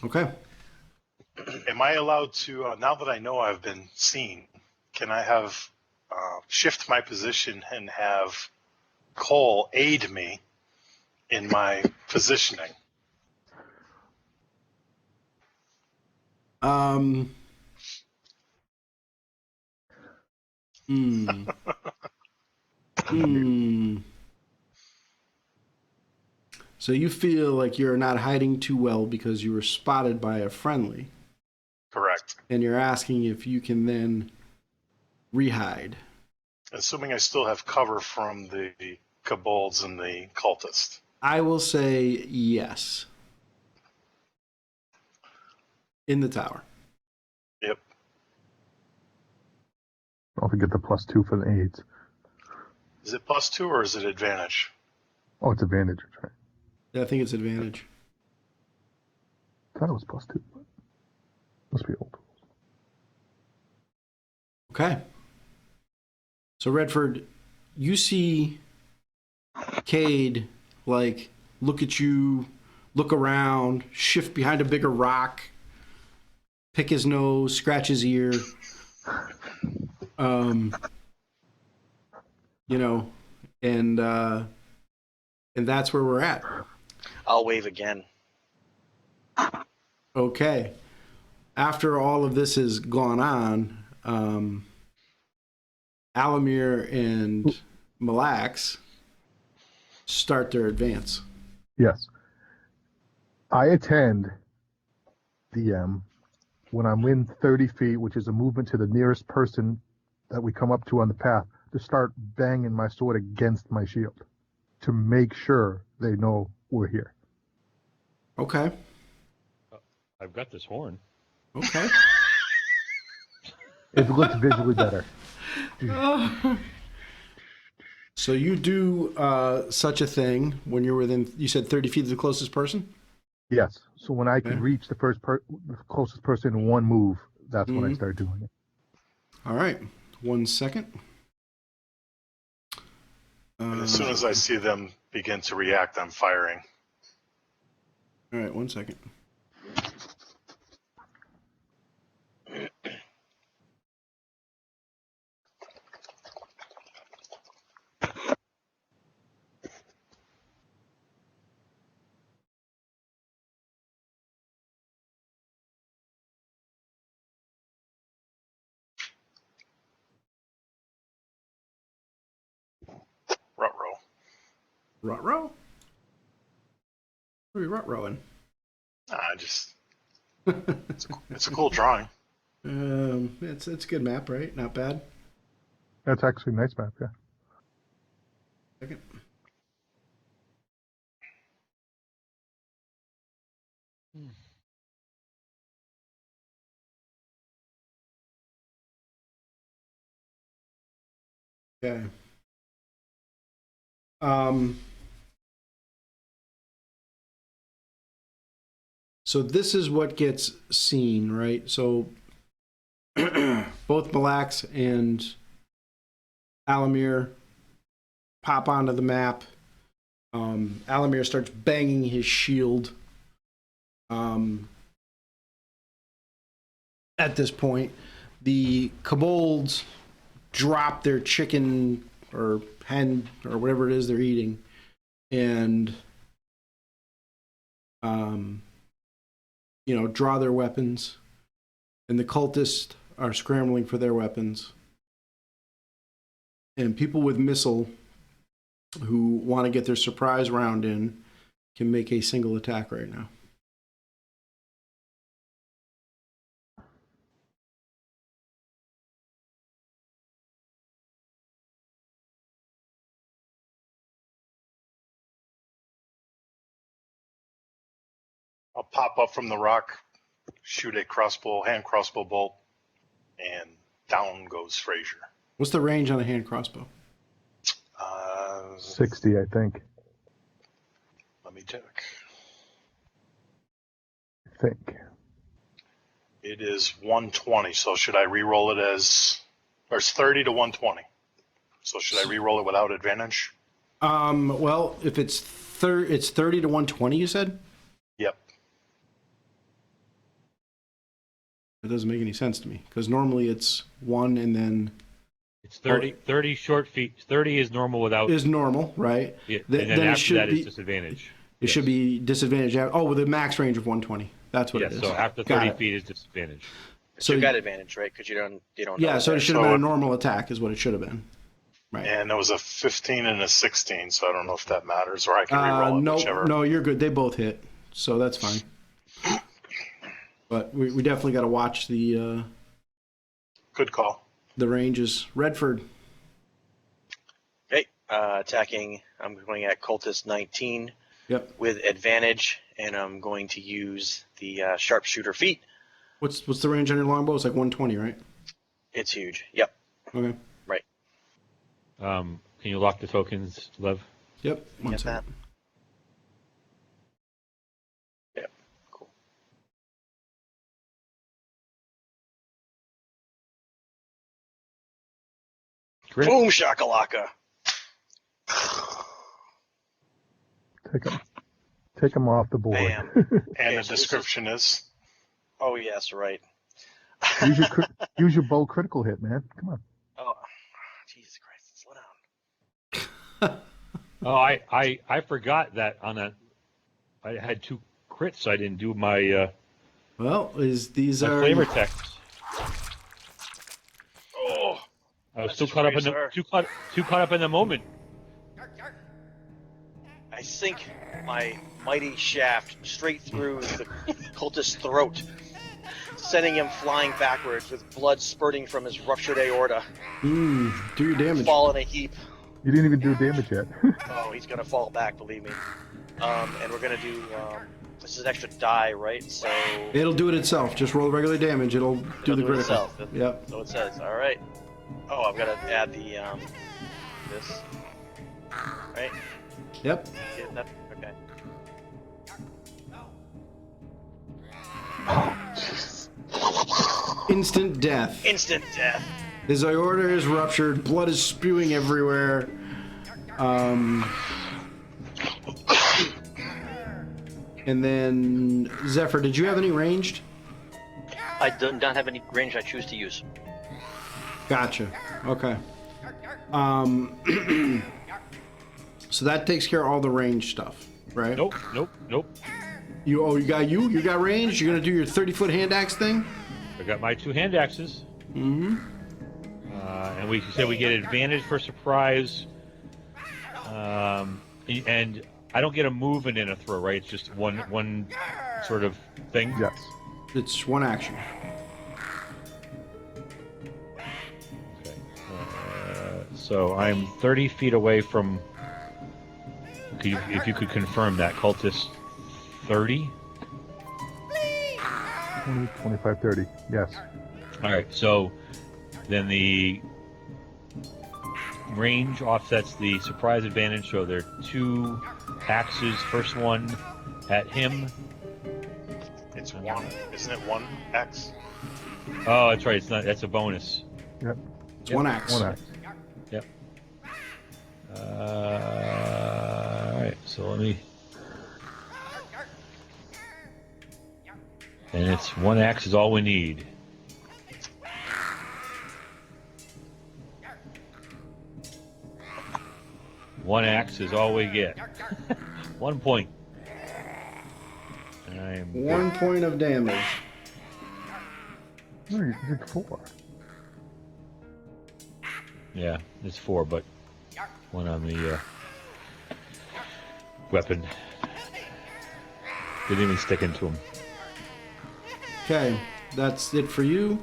Okay. Am I allowed to, now that I know I've been seen, can I have shift my position and have Cole aid me in my positioning? Hmm. Hmm. So you feel like you're not hiding too well because you were spotted by a friendly, Correct. and you're asking if you can then rehide. Assuming I still have cover from the kobolds and the cultist. I will say yes. In the tower. Yep. Don't forget the +2 for the aids. Is it +2 or is it advantage? Oh, it's advantage, right? Yeah, I think it's advantage. I thought it was +2, but must be old. Okay. So Redford, you see Cade like look at you, look around, shift behind a bigger rock, pick his nose, scratch his ear. You know, and that's where we're at. I'll wave again. Okay. After all of this has gone on, Alamir and Mille Lacs start their advance. Yes. I attend DM when I'm in 30 feet, which is a movement to the nearest person that we come up to on the path, to start banging my sword against my shield to make sure they know we're here. Okay. I've got this horn. Okay. It looks visually better. So you do such a thing when you're within, you said 30 feet of the closest person? Yes. So when I can Okay. reach the closest person in one move, that's when I start doing it. All right. 1 second. And as soon as I see them begin to react, I'm firing. All right, 1 second. Ruh-roh. Rut-row? What are we rut-rowing? It's a cool drawing. It's a good map, right? Not bad. That's actually a nice map, yeah. Second. Okay. So this is what gets seen, right? So both Mille Lacs and Alamir pop onto the map. Alamir starts banging his shield. At this point, the kobolds drop their chicken or hen or whatever it is they're eating, and draw their weapons, and the cultists are scrambling for their weapons, and people with missile who want to get their surprise round in can make a single attack right now. I'll pop up from the rock, shoot a hand crossbow bolt, and down goes Frazier. What's the range on a hand crossbow? 60, I think. Let me check. I think. It is 120, so should I re-roll it as... Or it's 30 to 120. So should I re-roll it without advantage? Well, if it's 30 to 120, you said? Yep. It doesn't make any sense to me, because normally it's 1 and then... It's 30 short feet. 30 is normal without... Is normal, right? Yeah, and then after that is disadvantage. It should be disadvantage. Oh, with a max range of 120. That's what it is. So after 30 feet is disadvantage. So you got advantage, right? Because you don't. Yeah, know so that. it should have been a normal attack, is what it should have been. Right. And there was a 15 and a 16, so I don't know if that matters, or I can re-roll it, whichever. No, you're good. They both hit, so that's fine. But we definitely got to watch the... Good call. The ranges. Redford. Okay, attacking. I'm going at cultist 19. Yep. With advantage, and I'm going to use the sharpshooter feat. What's the range on your longbow? It's like 120, right? It's huge. Yep. Okay. Right. Can you lock the tokens, Lev? Yep. Get that? Yep. Cool. Crit. Boom shakalaka. Take them off the board. Bam. And Okay, the so description is... Oh yes, right. use your bow critical hit, man. Come on. Oh, Jesus Christ! Slow down. Oh, I forgot that on a... I had 2 crits. I didn't do my Well, these my are flavor text. Oh. I was still caught up in the too caught up in the moment. I sink my mighty shaft straight through the cultist's throat, sending him flying backwards with blood spurting from his ruptured aorta. do your damage. Fall in a heap. You didn't even do damage yet. Oh, he's gonna fall back, believe me. And we're gonna do. This is an extra die, right? So It'll do it itself. Just roll regular damage. It'll do the it critical. itself. Yep. So it says. All right. Oh, I've got to add the this. Right. Yep. Yeah, that, okay. Instant death. Instant death. His aorta is ruptured. Blood is spewing everywhere. And then Zephyr, did you have any ranged? I do not have any range I choose to use. Gotcha. Okay. So that takes care of all the range stuff, right? Nope. You got range? You're gonna do your 30-foot hand axe thing? I got my 2 hand axes. Mm-hmm. And we said we get advantage for surprise. And I don't get a move and then a throw, right? It's just one sort of thing. Yes. It's one action. Okay. So I'm 30 feet away from. If you could confirm that, cultist 30. 20, 25, 30. Yes. All right. So then the range offsets the surprise advantage, so there are 2 axes. First one at him. It's 1. Isn't it 1x? Oh, that's right. It's not. That's a bonus. Yep. It's 1x. 1x. Yep. All right. So let me. And it's 1 axe is all we need. One axe is all we get. 1 point. I'm 1 point of damage. No, you did 4. Yeah, it's 4, but 1 on the weapon. Didn't even stick into him. Okay, that's it for you.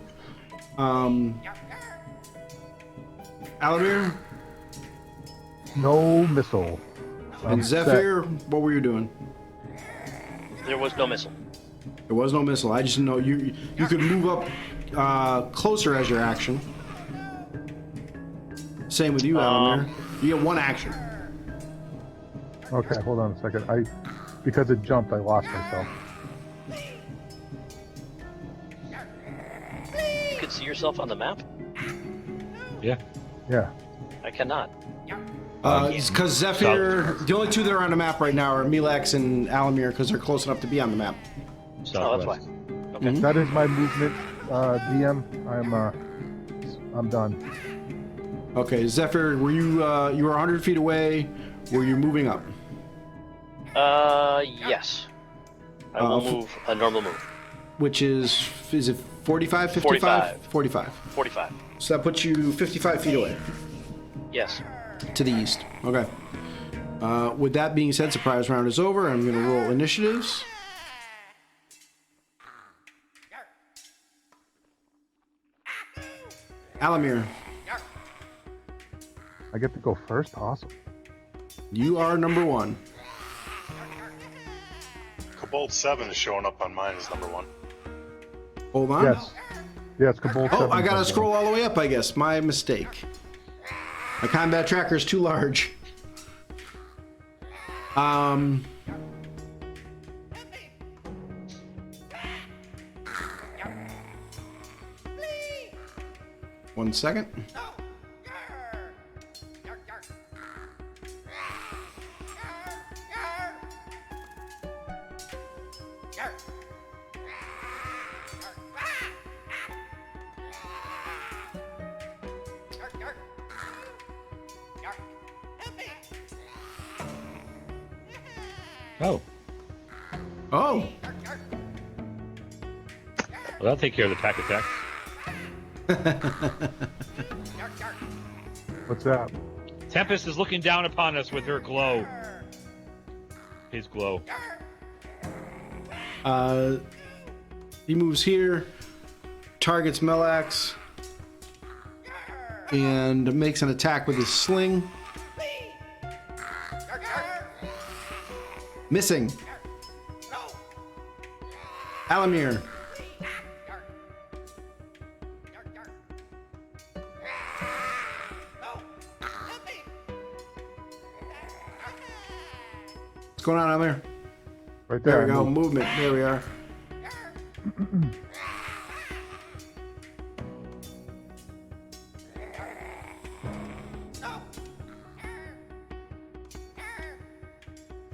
Alamir No missile. and Zephyr, what were you doing? There was no missile. There was no missile. I just didn't know you could move up closer as your action. Same with you, Alamir. You get 1 action. Okay, hold on a second. Because it jumped, I lost myself. You can see yourself on the map? Yeah. Yeah. I cannot. It's because Zephyr, the only 2 that are on the map right now are Milex and Alamir because they're close enough to be on the map. Oh, that's why. Southwest. Okay. That is my movement, DM. I'm done. Okay, Zephyr, were you were 100 feet away? Were you moving up? Yes. I will move a normal move. Which is it 45, 55? 45. 45. 45. So that puts you 55 feet away Yes. to the east. Okay. With that being said, surprise round is over. I'm going to roll initiatives. Alamir, I get to go first? Awesome. you are number 1. Cobalt 7 is showing up on mine as number 1. Hold on. Yes. Yes, Cabal 7. Oh, I gotta comes scroll in. all the way up, I guess. My mistake. My combat tracker is too large. One second. Oh. Oh, Well, that'll take care of the pack attacks. What's that? Tempest is looking down upon us with her glow. His glow. he moves here, targets Melax, and makes an attack with his sling. Missing. Alamir. What's going on there? Right There there. we go. I moved. Movement. There we are.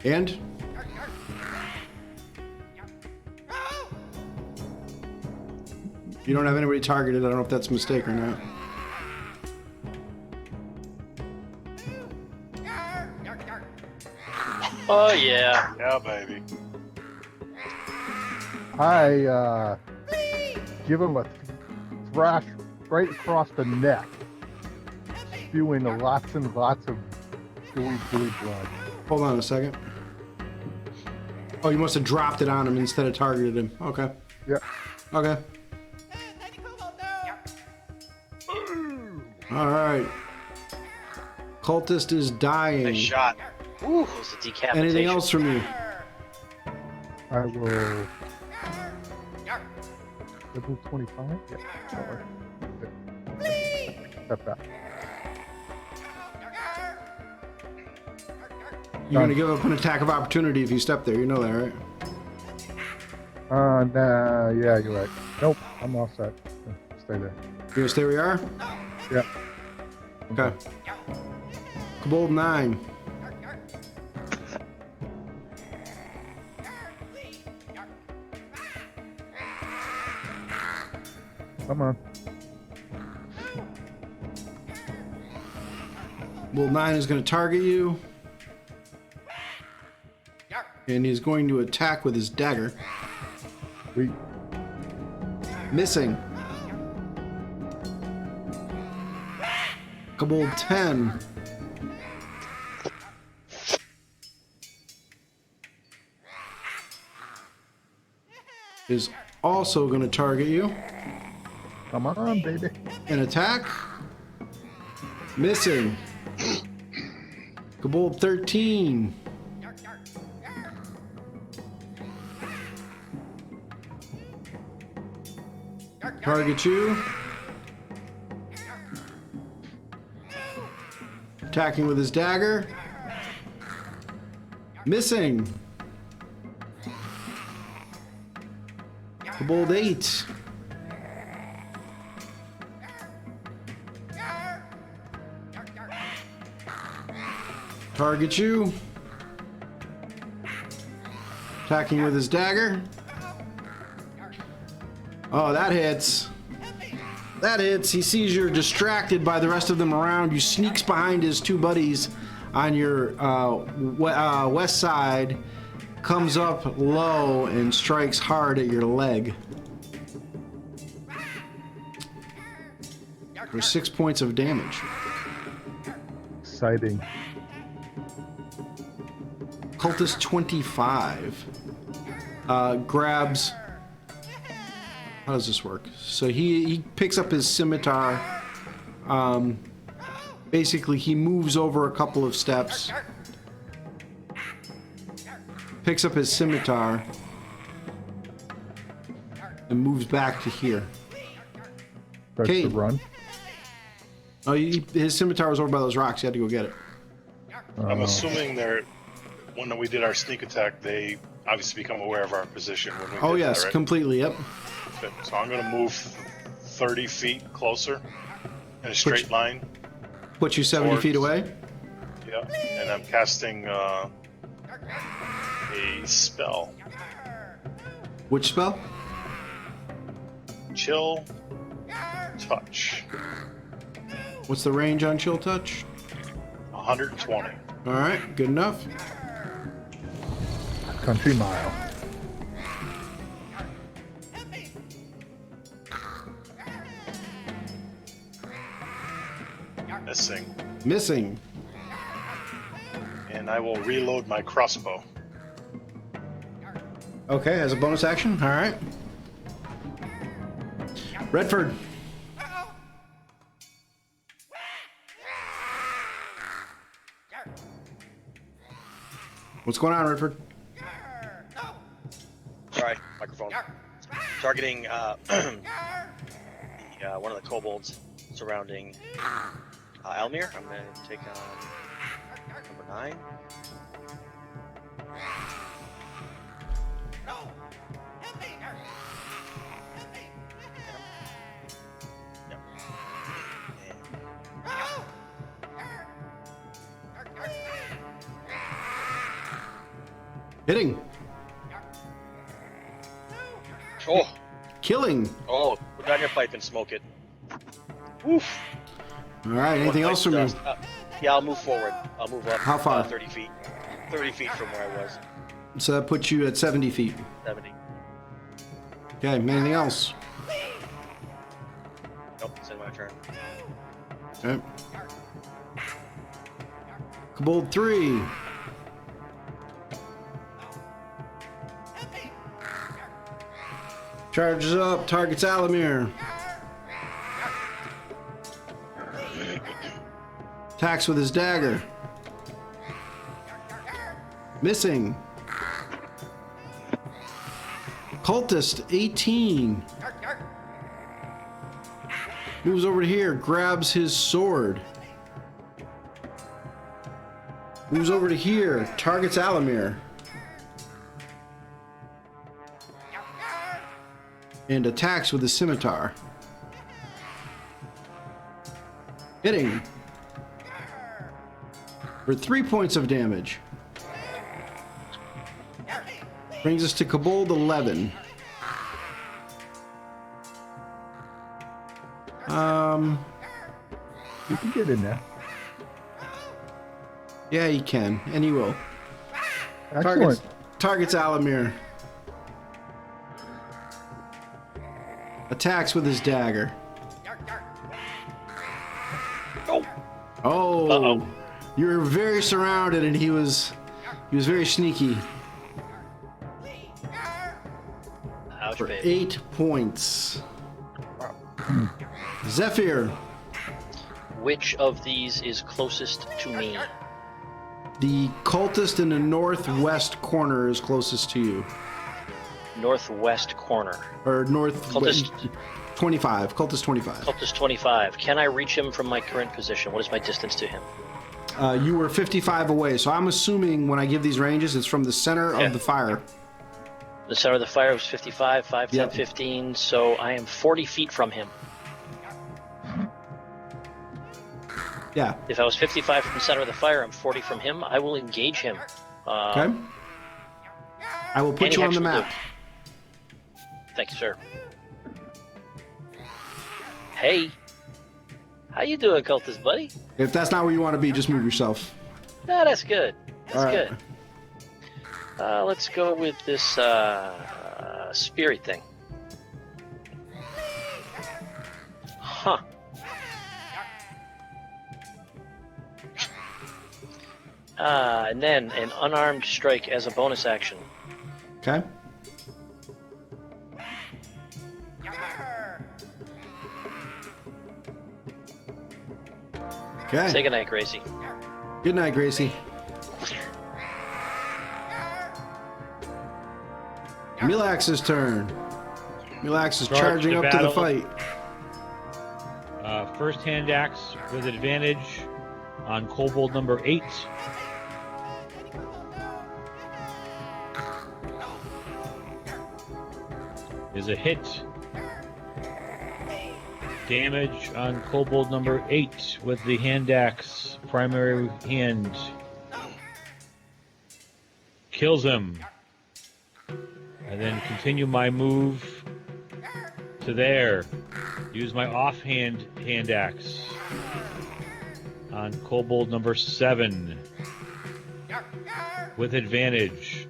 And? You don't have anybody targeted. I don't know if that's a mistake or not. Oh, yeah. Yeah, baby. I give him a thrash right across the neck, spewing lots and lots of gooey blood. Hold on a second. Oh, you must have dropped it on him instead of targeted him. Okay. Yeah. Okay. All right. Cultist is dying. Nice shot. Ooh, it was a decapitation. Anything else from you? I will. Level 25? Yeah. Sorry. Step back. You're gonna give up an attack of opportunity if you step there. You know that, right? Nah, yeah, you're right. Nope, I'm all set. Stay there. You gonna stay where you are? Yeah. Okay. Kobold 9. Come on. Kobold 9 is gonna target you. And he's going to attack with his dagger. Sweet. Missing. Kobold 10. Is also going to target you. Come on, baby. An attack. Missing. Kobold 13. Target you. Attacking with his dagger. Missing. Kobold 8. Target you. Attacking with his dagger. Oh, that hits. That hits. He sees you're distracted by the rest of them around you, sneaks behind his two buddies on your west side, comes up low and strikes hard at your leg. For 6 points of damage. Exciting. Cultist 25 grabs. How does this work? So he picks up his scimitar. Basically, he moves over a couple of steps, picks up his scimitar, and moves back to here. Starts to Cade. run. Oh, his scimitar was over by those rocks. He had to go get it. I'm assuming when we did our sneak attack, they obviously become aware of our position when we Oh did yes, that, right? completely. Yep. Okay, so I'm going to move 30 feet closer in a straight line. Put you 70 Towards- feet away. Yeah, and I'm casting a spell. Which spell? Chill Touch. What's the range on Chill Touch? 120. All right, good enough. Country mile. Missing. Missing. And I will reload my crossbow. Okay, as a bonus action. All right. Redford. What's going on, Redford? Sorry, microphone. Targeting one of the kobolds surrounding Elmir. I'm going to take on number 9. Yep. Hitting. Oh, Killing. put down your pipe and smoke it. Oof. All right, anything else from you? Yeah, I'll move forward. I'll move up. How far? 30 feet. 30 feet from where I was. So that puts you at 70 feet. 70. Okay, anything else? Nope, it's in my turn. Okay. Kobold 3. Charges up, targets Alamir. Attacks with his dagger. Missing. Cultist 18. Moves over to here, grabs his sword. Moves over to here. Targets Alamir. And attacks with the scimitar. Hitting. For 3 points of damage. Brings us to Kobold 11. You can get in there. Yeah, he can, and he will. Excellent. Targets Alamir. Attacks with his dagger. Oh. Uh-oh. You're very surrounded, and he was very sneaky. Ouch, For baby. 8 points. Zephyr. Which of these is closest to me? The cultist in the northwest corner is closest to you. Northwest corner. Or north... Cultist. 25. Cultist 25. Cultist 25. Can I reach him from my current position? What is my distance to him? You were 55 away, so I'm assuming when I give these ranges, it's from the center Yeah. of the fire. The center of the fire was 55, 5, 10, Yep. 15, so I am 40 feet from him. Yeah. If I was 55 from the center of the fire, I'm 40 from him. I will engage him. Okay. I will put any you on hex the will do. map. Thank you, sir. Hey. How you doing, cultist buddy? If that's not where you want to be, just move yourself. Ah, that's good. That's All right. good. Let's go with this spirit thing. Huh. And then an unarmed strike as a bonus action. Okay. Say Okay. goodnight, Gracie. Good night, Gracie. Milax's turn. Milax is Charge charging to up to the battle. fight. First hand axe with advantage on Kobold number 8. Is a hit. Damage on Kobold number 8 with the hand axe, primary hand. Kills him. And then continue my move to there. Use my offhand hand axe on Kobold number 7 with advantage.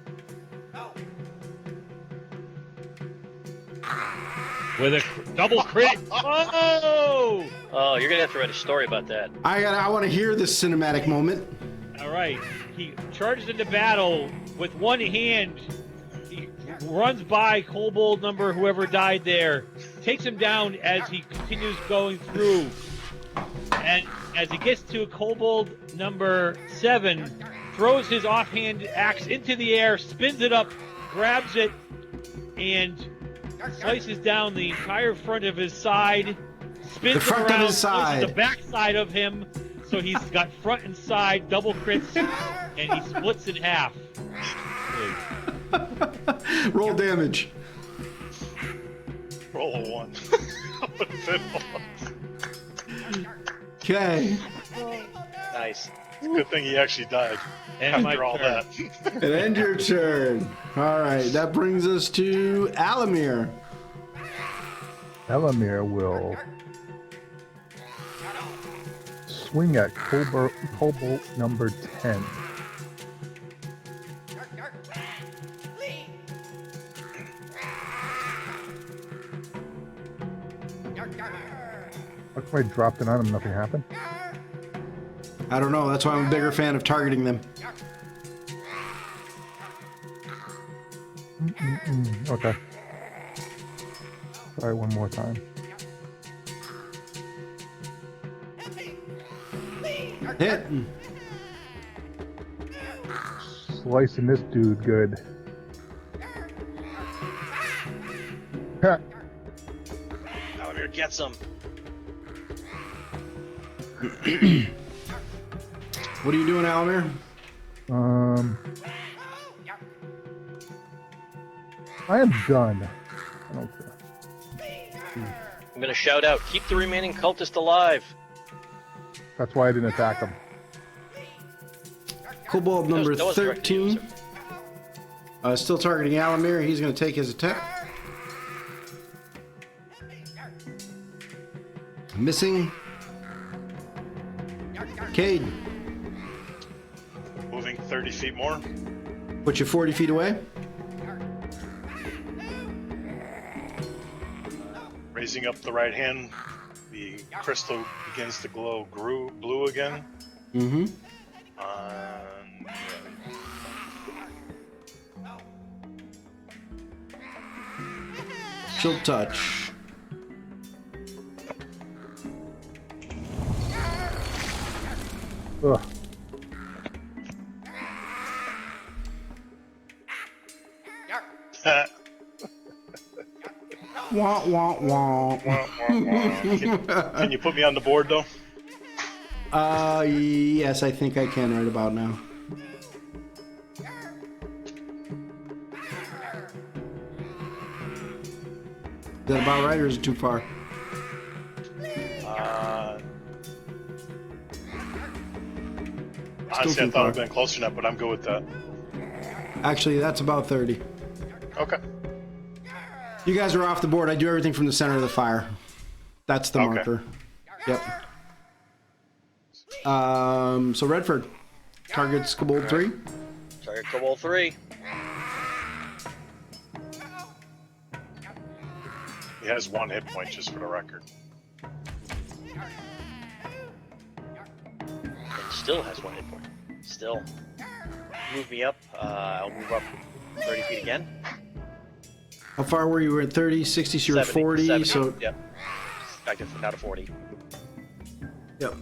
With a double crit. Oh! Oh, you're gonna have to write a story about that. I want to hear this cinematic moment. All right. He charges into battle with one hand. He runs by Kobold number whoever died there, takes him down as he continues going through. And as he gets to Kobold number 7, throws his offhand axe into the air, spins it up, grabs it, and slices down the entire front of his side, spins The front him of around, his side. goes to the back side of him, so he's got front and side double crits, and he splits in half. Roll damage. Roll a 1. What if it was? Okay. Nice. It's a good thing he actually died And my after all turn. that. And end your turn. All right. That brings us to Alamir. Elamir will swing at Kobold number 10. What if I dropped it on him, nothing happened? I don't know. That's why I'm a bigger fan of targeting them. Okay. Try one more time. Hit. Slicing this dude good. Ha! Alamir gets him. What are you doing, Alamir? I am done. I don't care. I'm gonna shout out, keep the remaining cultist alive. That's why I didn't attack him. Kobold number That was directed to you, 13. Still targeting Alamir. He's going to take his attack. Missing. Cade, Moving 30 feet more. put you 40 feet away. Raising up the right hand. The crystal begins to glow blue again. Mm-hmm. She'll touch. Ugh. Wah, wah, wah. Can you put me on the board though? Yes, I think I can right about now. Is that about right, or is it too far? Honestly, I too thought it would far. have been closer than that, but I'm good with that. Actually, that's about 30. Okay. You guys are off the board. I do everything from the center of the fire. That's the Okay. marker. Yep. So Redford targets Kobold 3. Target Kobold 3. He has 1 hit point, just for the record. And still has 1 hit point. Still. Move me up. I'll move up 30 feet again. How far were you? We were at 30, 60, so you're at 70, 40. 70. So Yep. Back to now to 40. yep.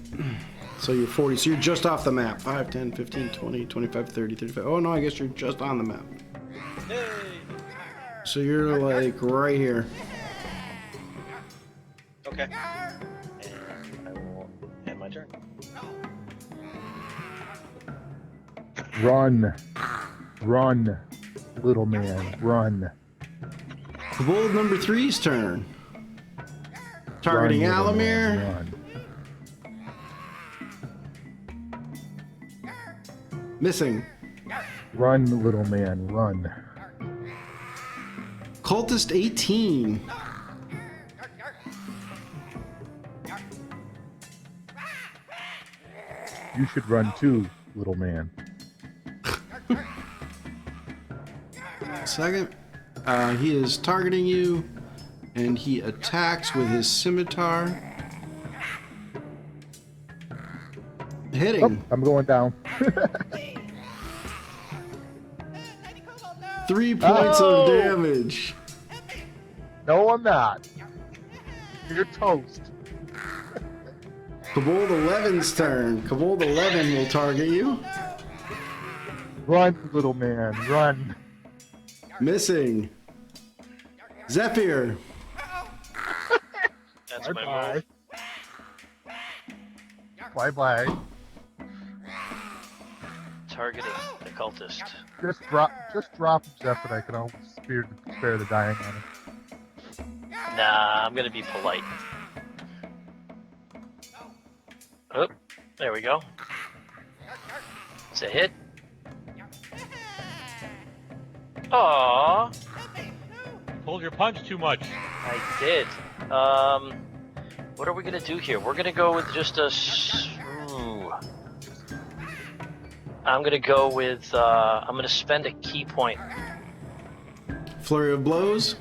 So you're 40. So you're just off the map. 5, 10, 15, 20, 25, 30, 35. Oh no, I guess you're just on the map. Yay! So you're like right here. Okay. And I will end my turn. Run. Run, little man. Run. Kobold number 3's turn. Targeting Run, little Alamir. man, run. Missing. Run, little man. Run. Cultist 18. You should run too, little man. Second. He is targeting you, and he attacks with his scimitar. Hitting. Oh, I'm going down. 3 points Oh! of damage. No, I'm not. You're toast. Kobold 11's turn. Kobold 11 will target you. Run, little man. Run. Missing. Zephyr. That's my Bye-bye. move. Bye-bye. Targeting the cultist. Just drop him, Zephyr. I can always spare the dying on him. Nah, I'm gonna be polite. Oh, there we go. It's a hit. Aww, Pulled your punch too much. I did. What are we gonna do here? We're gonna go with just a. I'm gonna go with. I'm gonna spend a key point. Flurry of blows.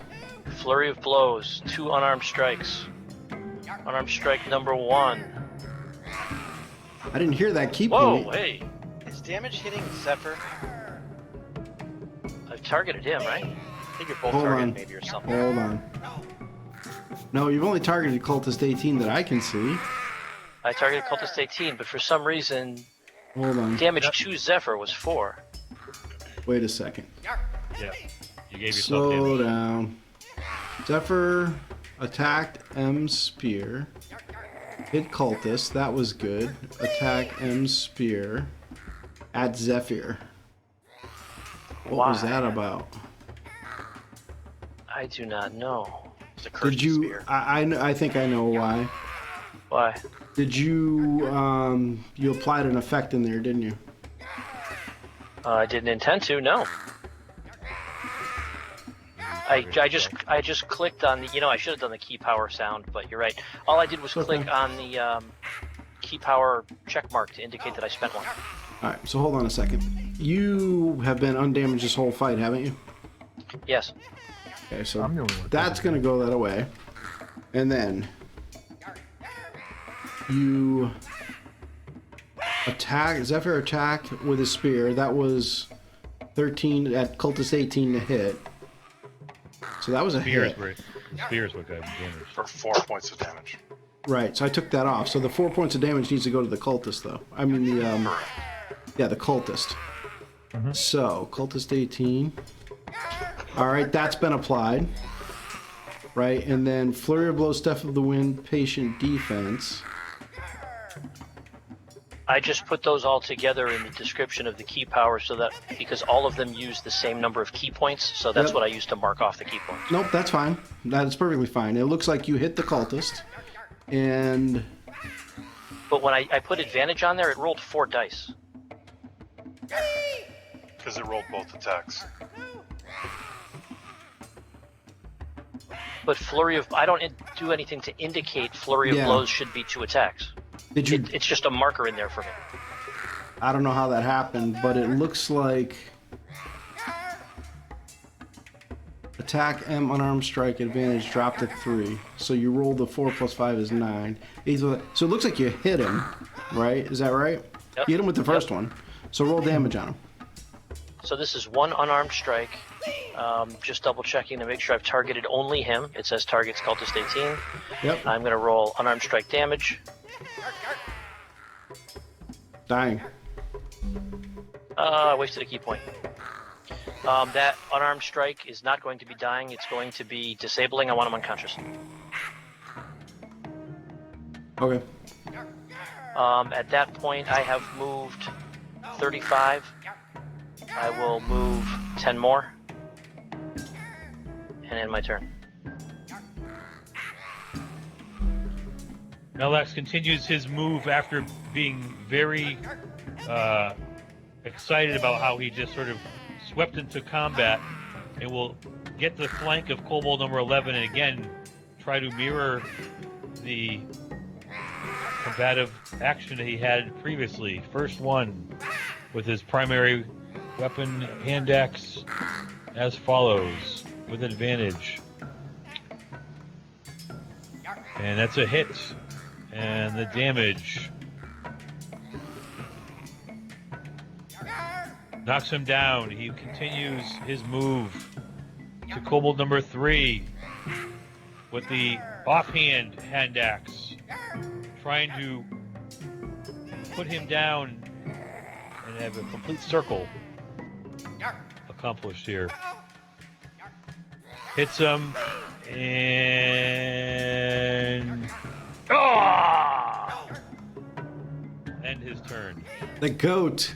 Flurry of blows. 2 unarmed strikes. Unarmed strike number 1. I didn't hear that key Whoa, point. hey. Is damage hitting Zephyr? I've targeted him, right? I think you're both Hold targeted on. maybe or something. Hold on. No, you've only targeted Cultist 18 that I can see. I targeted Cultist 18, but for some reason, Hold on. damage to Zephyr was 4. Wait a second. Yeah. You gave yourself Slow damage. down. Zephyr attacked M's spear. Hit Cultist. That was good. Attack M's spear. at Zephyr. What was Why? that about? I do not know. It's a cursed Did you? spear. I think I know why. Why? Did you? You applied an effect in there, didn't you? I didn't intend to. No. I just clicked on the. I should have done the key power sound, but you're right. All I did was Okay. click on the key power check mark to indicate that I spent one. All right. So hold on a second. You have been undamaged this whole fight, haven't you? Yes. Okay. So I'm the only one. that's gonna go that away, and then you attack Zephyr attack with a spear. That was 13 at cultist 18 to hit. So that was a hit. Spears what got damaged. For 4 points of damage. Right. So I took that off. So the 4 points of damage needs to go to the cultist, though. I mean the cultist. So cultist 18. All right, that's been applied. Right, and then flurry of blows, step of the wind, patient defense. I just put those all together in the description of the key power so that because all of them use the same number of key points, so that's Yep. what I use to mark off the key points. Nope, that's fine. That is perfectly fine. It looks like you hit the cultist, and But when I put advantage on there, it rolled 4 dice. Because it rolled both attacks. But flurry of I don't do anything to indicate flurry of Yeah. blows should be 2 attacks. did you? It's just a marker in there for me. I don't know how that happened, but it looks like attack M unarmed strike advantage dropped to 3. So you rolled the 4 plus 5 is 9. So it looks like you hit him, right? Is that right? Yep. You hit him with the first Yep. one. So roll damage on him. So this is 1 unarmed strike. Just double checking to make sure I've targeted only him. It says targets cultist 18. Yep. I'm going to roll unarmed strike damage. Dying. I wasted a key point. That unarmed strike is not going to be dying. It's going to be disabling. I want him unconscious. Okay. At that point, I have moved 35. I will move 10 more. And end my turn. Melax continues his move after being very excited about how he just sort of swept into combat, and will get to the flank of Kobold number 11 and again try to mirror the combative action that he had previously. First one with his primary weapon hand axe as follows with advantage. And that's a hit. And the damage knocks him down. He continues his move to Kobold number 3 with the offhand hand axe, trying to put him down and have a complete circle accomplished here. Hits him and end his turn. The goat.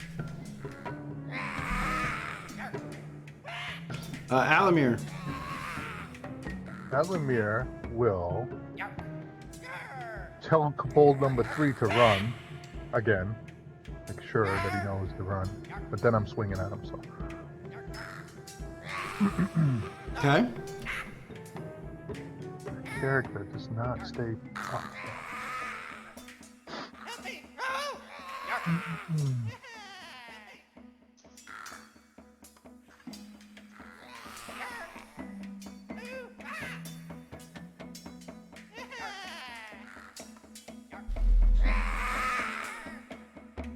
Alamir. Alamir will tell Kobold number 3 to run again. Make sure that he knows to run. But then I'm swinging at him, so. Okay. Character does not stay up.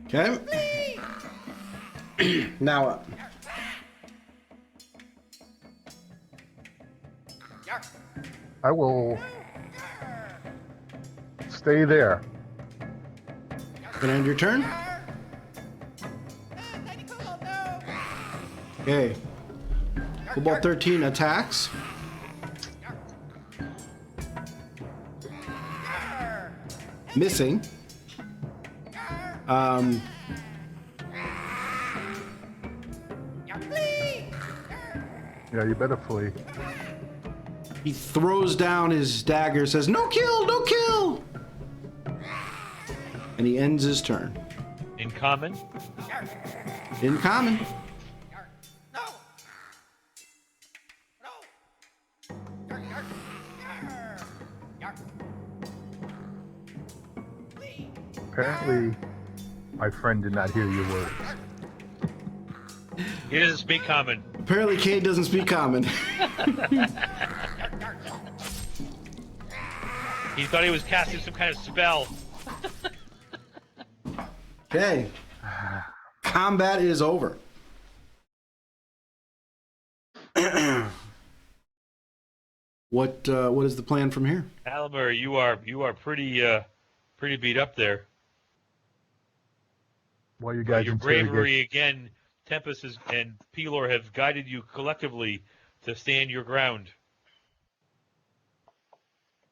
Okay. Now up. I will stay there. Gonna end your turn. Okay. Cobalt 13 attacks. Missing. Yeah, you better flee. He throws down his dagger, says, "No kill, no kill!" And he ends his turn. In common, In common. Apparently, my friend did not hear your words. he doesn't speak common. Apparently, Cade doesn't speak common. He thought he was casting some kind of spell. Okay. Combat is over. What is the plan from here? Alamer, you are pretty beat up there. While you guys Your interrogate, bravery again, Tempest and Pelor have guided you collectively to stand your ground.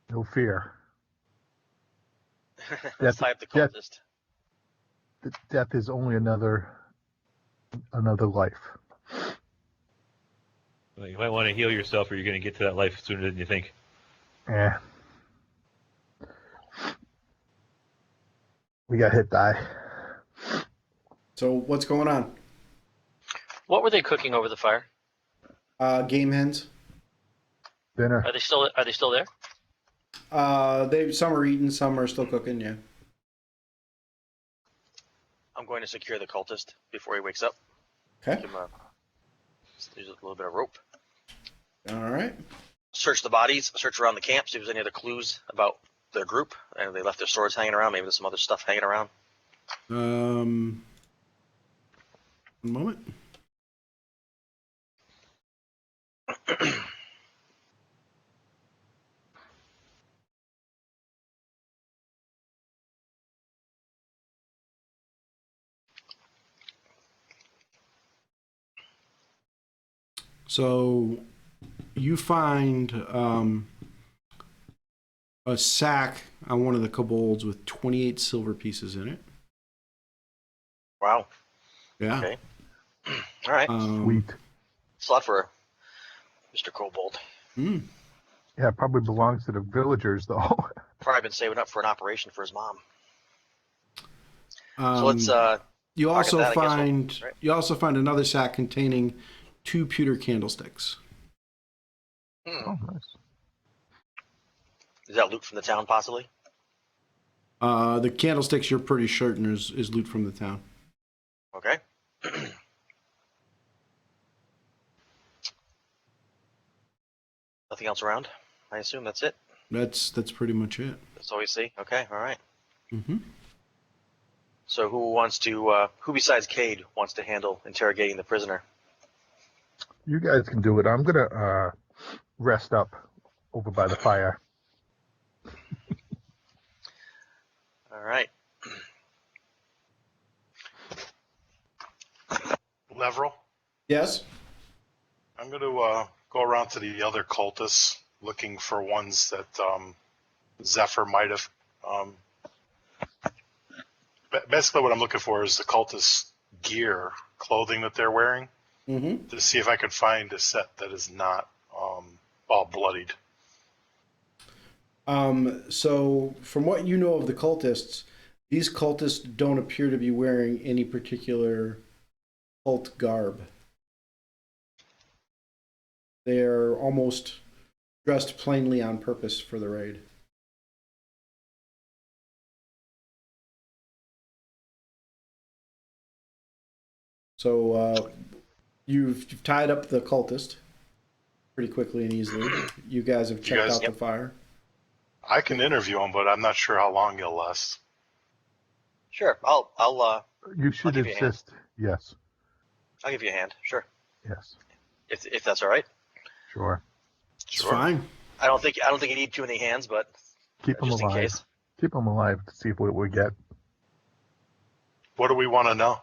no fear. Let's tie up the cultist. Death is only another life. Well, you might want to heal yourself, or you're going to get to that life sooner than you think. We got hit die. So what's going on? What were they cooking over the fire? Game hens. Dinner. Are they still there? Some are eating, some are still cooking. Yeah. I'm going to secure the cultist before he wakes up. Okay. Give him use a little bit of rope. All right. Search the bodies. Search around the camp. See if there's any other clues about their group. And if they left their swords hanging around. Maybe there's some other stuff hanging around. One moment. So you find a sack on one of the kobolds with 28 silver pieces in it. Wow. Yeah. Okay. All right. Sweet. It's a lot for Mr. Kobold. Yeah, it probably belongs to the villagers, though. Probably been saving up for an operation for his mom. Um, So let's. you pocket also that, I guess find right? you also find another sack containing 2 pewter candlesticks. Oh, nice. Is that loot from the town, possibly? The candlesticks you're pretty certain is loot from the town. Okay. Nothing else around? I assume that's it. That's pretty much it. That's all we see. Okay. All right. Mm-hmm. So who besides Cade wants to handle interrogating the prisoner? You guys can do it. I'm gonna rest up over by the fire. All right. Leverel, Yes. I'm going to go around to the other cultists looking for ones that Zephyr might have. Basically, what I'm looking for is the cultist gear, clothing that they're wearing, Mm-hmm. to see if I could find a set that is not all bloodied. So from what you know of the cultists, these cultists don't appear to be wearing any particular cult garb. They're almost dressed plainly on purpose for the raid. So you've tied up the cultist pretty quickly and easily. You guys have checked out the fire. I can interview him, but I'm not sure how long he'll last. Sure. I'll You should give you a hand. insist. Yes. I'll give you a hand. Sure. Yes. If that's all right. Sure. It's fine. I don't think you need too many hands, but Keep them just in alive. case. Keep them alive to see what we get. What do we want to know?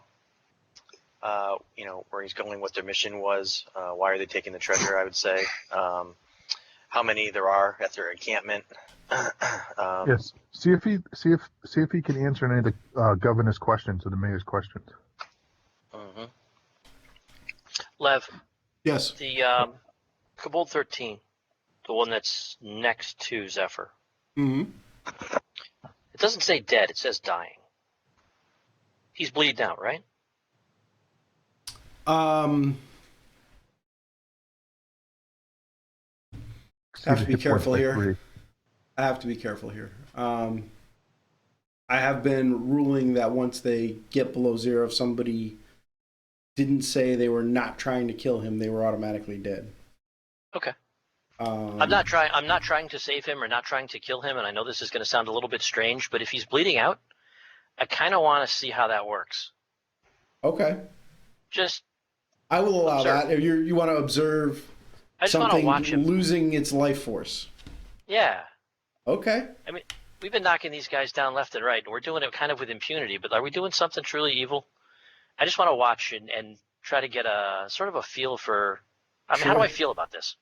Where he's going, what their mission was, why are they taking the treasure, I would say, how many there are at their encampment. Yes. See if he can answer any of the governor's questions or the mayor's questions. Mhm. Lev, Yes. The Kobold 13, the one that's next to Zephyr. Mm-hmm. It doesn't say dead, it says dying. He's bleeding out, right? Have to Exceeded be hit points careful by here. 3. I have to be careful here. I have been ruling that once they get below 0, if somebody didn't say they were not trying to kill him, they were automatically dead. Okay. Um, I'm not trying to save him or not trying to kill him, and I know this is going to sound a little bit strange, but if he's bleeding out, I kind of want to see how that works. Okay. Just I will allow observe. that. If you want to observe I just want to something watch him. losing its life force. Yeah. Okay. I mean, we've been knocking these guys down left and right, and we're doing it kind of with impunity, but are we doing something truly evil? I just want to watch and try to get a sort of a feel for, I mean, how do Sure. I feel about this?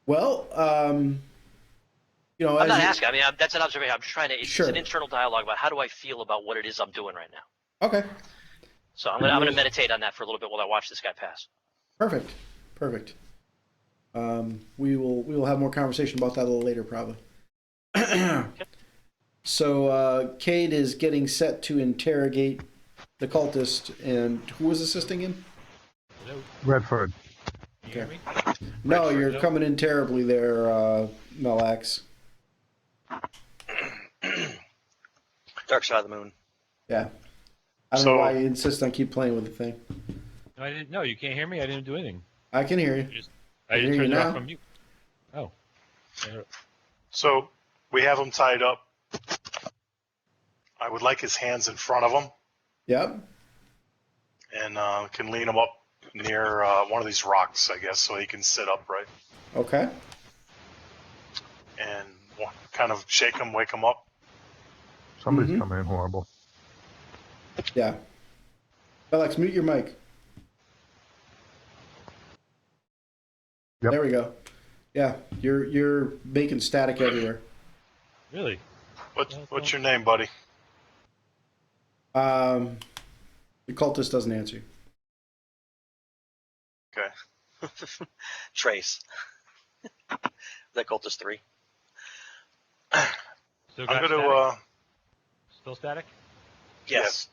Well, I'm not asking. I mean, that's an observation. I'm just trying to, it's Sure. an internal dialogue about how do I feel about what it is I'm doing right now. Okay. So I'm gonna meditate on that for a little bit while I watch this guy pass. Perfect. We will have more conversation about that a little later, probably. So Cade is getting set to interrogate the cultist, and who was assisting him? Hello? Redford. Can you hear me? No, Redford, you're no. coming in terribly there, Melax. Dark Side of the Moon. Yeah. I don't know why you insist on keep playing with the thing. No, I didn't. No, you can't hear me. I didn't do anything. I can hear you. I hear just you turned it now. off from mute. Oh. So we have him tied up. I would like his hands in front of him Yep. and can lean him up near one of these rocks, I guess, so he can sit upright Okay. and kind of shake him, wake him up. Somebody's Mhm. coming in horrible. Yeah. Melax, mute your mic. Yep. There we go. Yeah, you're making static everywhere. Really? What's your name, buddy? The cultist doesn't answer. Okay. Trace. That cultist 3. Still I'm got going static? to Still static? Yes.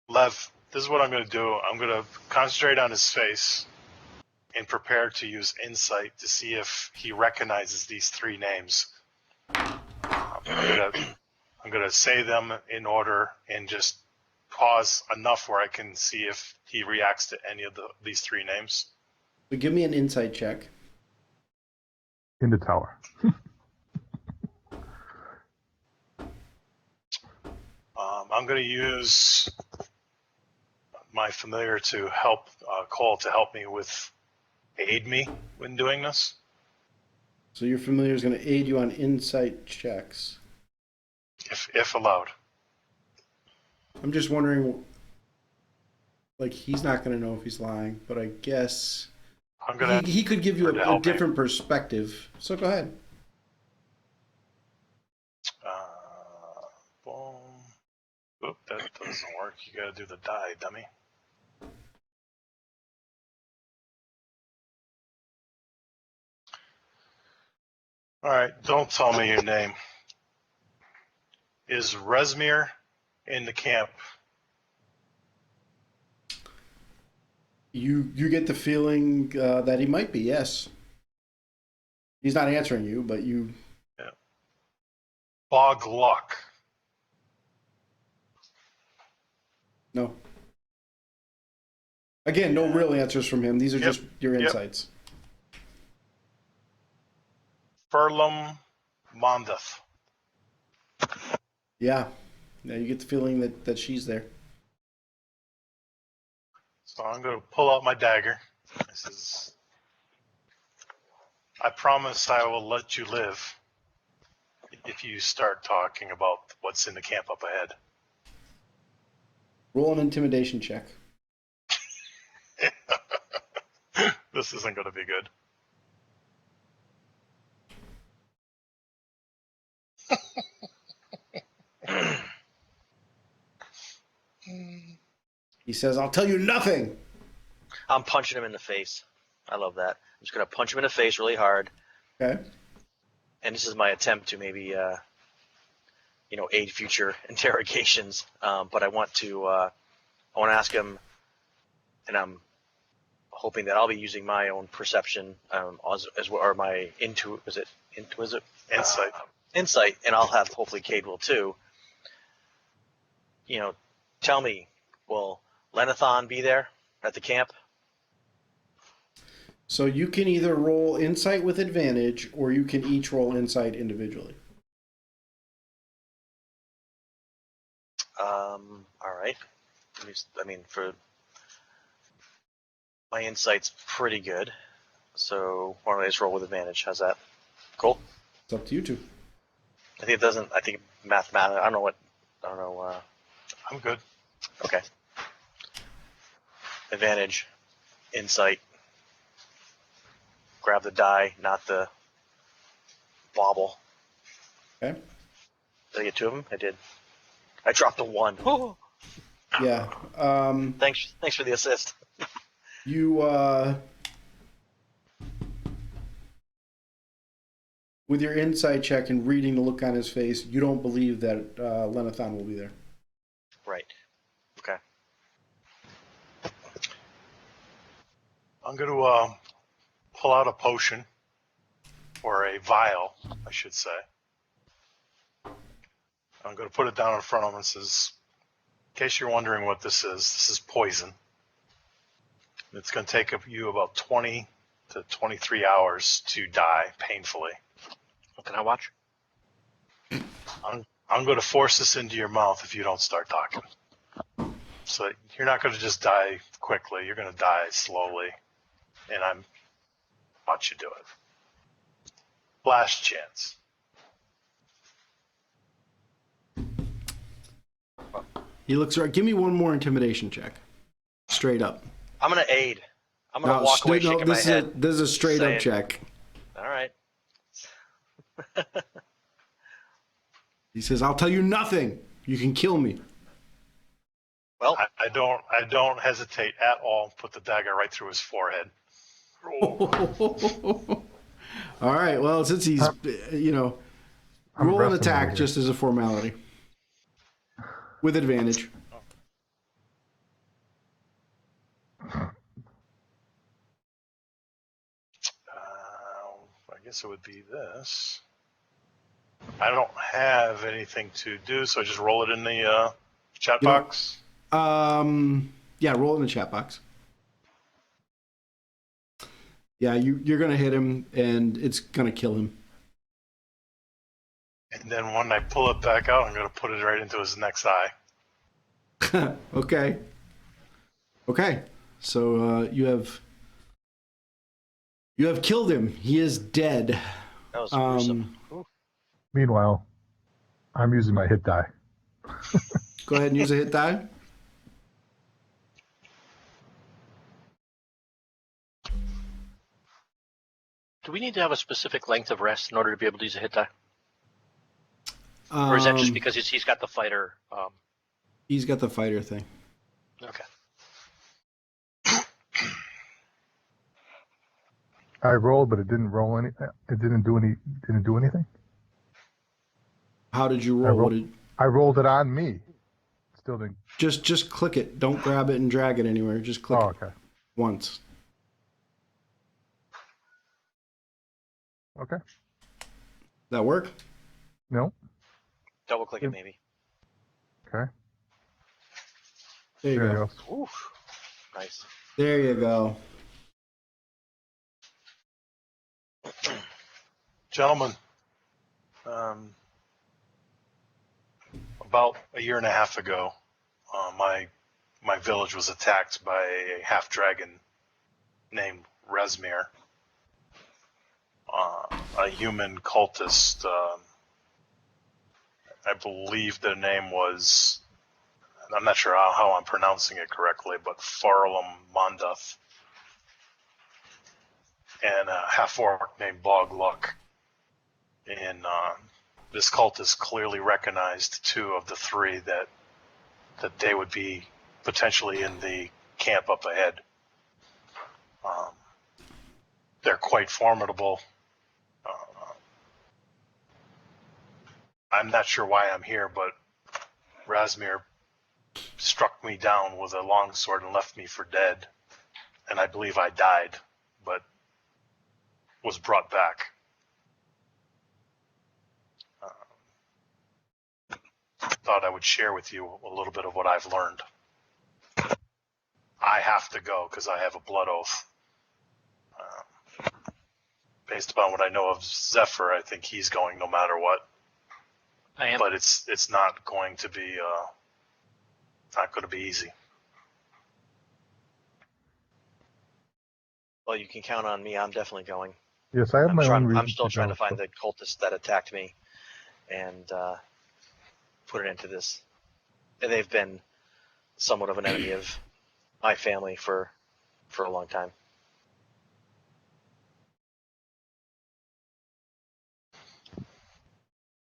Lev, this is what I'm going to do. I'm going to concentrate on his face and prepare to use insight to see if he recognizes these 3 names. I'm gonna say them in order and just pause enough where I can see if he reacts to any of these 3 names. So give me an insight check. In the tower. I'm going to use my familiar to help Cole to help me aid me when doing this. So your familiar is going to aid you on insight checks. If allowed. I'm just wondering, like, he's not going to know if he's lying, but I guess I'm gonna. he could give you to a help me. different perspective. So go ahead. Boom. Oop, that doesn't work. You gotta do the die, dummy. All right, don't tell me your name. Is Resmir in the camp? You get the feeling that he might be. Yes. He's not answering you, but you. Yeah. Bog Luck. No. Again, no real answers from him. These are just your insights. Furlum Mondath. Yeah. Yeah, you get the feeling that she's there. So I'm going to pull out my dagger. This is. I promise I will let you live if you start talking about what's in the camp up ahead. Roll an intimidation check. This isn't going to be good. He says, "I'll tell you nothing." I'm punching him in the face. I love that. I'm just gonna punch him in the face really hard, Okay. and this is my attempt to maybe aid future interrogations. But I want to ask him, and I'm hoping that I'll be using my own perception as well, or my insight, and I'll have hopefully Cade will too. Tell me, will Lenithon be there at the camp? So you can either roll insight with advantage, or you can each roll insight individually. All right. For my insight's pretty good, so why don't I just roll with advantage? How's that? Cool. It's up to you two. I think it doesn't. I think mathematically. I don't know. I'm good. Okay. Advantage, insight. Grab the die, not the bauble. Okay. Did I get two of them? I did. I dropped a 1. Oh. Yeah. Thanks for the assist. You with your insight check and reading the look on his face, you don't believe that Lenithon will be there. Right. Okay. I'm going to pull out a potion, or a vial, I should say. I'm going to put it down in front of him and says, in case you're wondering what this is poison. It's going to take you about 20 to 23 hours to die painfully. What can I watch? I'm going to force this into your mouth if you don't start talking. So you're not going to just die quickly. You're going to die slowly. And I'm watch you do it. Last chance. He looks right. Give me one more intimidation check. Straight up. I'm going to aid. I'm going to walk away shaking my head. This is a straight saying, up check. All right. He says, "I'll tell you nothing. You can kill me." Well, I don't hesitate at all. Put the dagger right through his forehead. All right. Well, since he's, I'm roll an wrestling attack over here. just as a formality with advantage. I guess it would be this. I don't have anything to do, so I just roll it in the chat box. Yeah, roll in the chat box. Yeah, you're gonna hit him, and it's gonna kill him. And then when I pull it back out, I'm going to put it right into his next eye. Okay. So you have killed him. He is dead. that was gruesome. Meanwhile, I'm using my hit die. Go ahead and use a hit die. Do we need to have a specific length of rest in order to be able to use a hit die? Or is that just because he's got the fighter? He's got the fighter thing. Okay. I rolled, but it didn't roll any. It didn't do anything. How did you roll? I rolled it on me. Still didn't. Just click it. Don't grab it and drag it anywhere. Just click it Okay. once. Okay. That work? No. Double click it maybe. Okay. There you There go. you go. Oof. Nice. There you go. Gentlemen, about a year and a half ago, my village was attacked by a half-dragon named Resmir, a human cultist. I believe their name was, I'm not sure how I'm pronouncing it correctly, but Farlam Monduth, and a half-orc named Bogluck. And this cultist clearly recognized two of the three that they would be potentially in the camp up ahead. They're quite formidable. I'm not sure why I'm here, but Razmir struck me down with a longsword and left me for dead. And I believe I died, but was brought back. Thought I would share with you a little bit of what I've learned. I have to go because I have a blood oath. Based upon what I know of Zephyr, I think he's going no matter what. I am. But it's not going to be easy. Well, you can count on me. I'm definitely going. Yes, I have my own reasons. I'm still trying go, to find so- the cultists that attacked me and put an end to this. And they've been somewhat of an enemy of my family for a long time.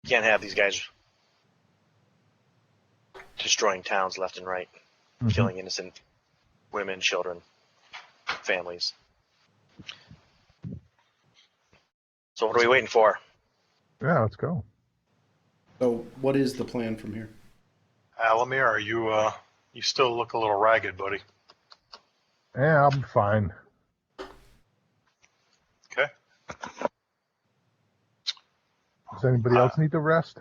Can't have these guys destroying towns left and right, Mhm. killing innocent women, children, families. So what are we waiting for? Yeah, let's go. So what is the plan from here? Alamir, are you still look a little ragged, buddy? Yeah, I'm fine. Okay. Does anybody else need to rest?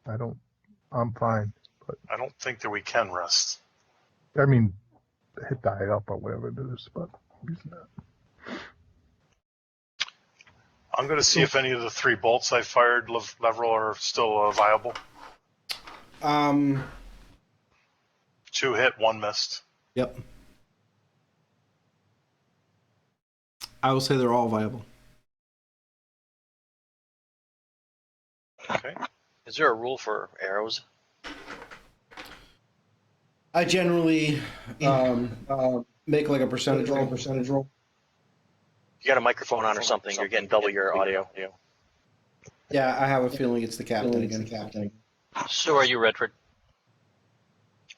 I'm fine. I don't think that we can rest. I mean, hit die up or whatever it is, but he's not. I'm going to see if any of the 3 bolts I fired, Leveril, are still viable. 2 hit, 1 missed. Yep. I will say they're all viable. Okay. Is there a rule for arrows? I generally make like a percentage roll. You got a microphone on or something, you're getting double your audio. Yeah, I have a feeling it's the captain again. So are you, Redford?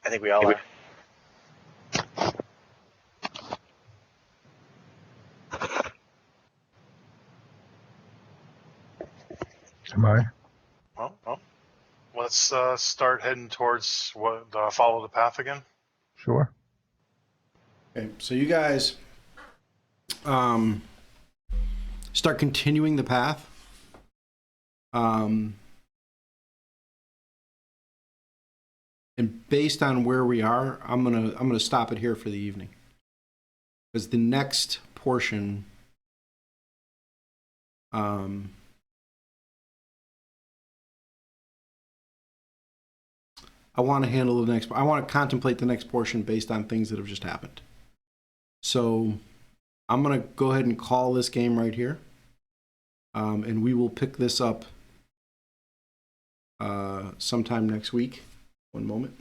I think we all are. Am I? Well, let's start heading towards follow the path again. Sure. Okay, so you guys start continuing the path. And based on where we are, I'm gonna stop it here for the evening, because the next portion I want to contemplate the next portion based on things that have just happened. So I'm going to go ahead and call this game right here. And we will pick this up sometime next week. One moment.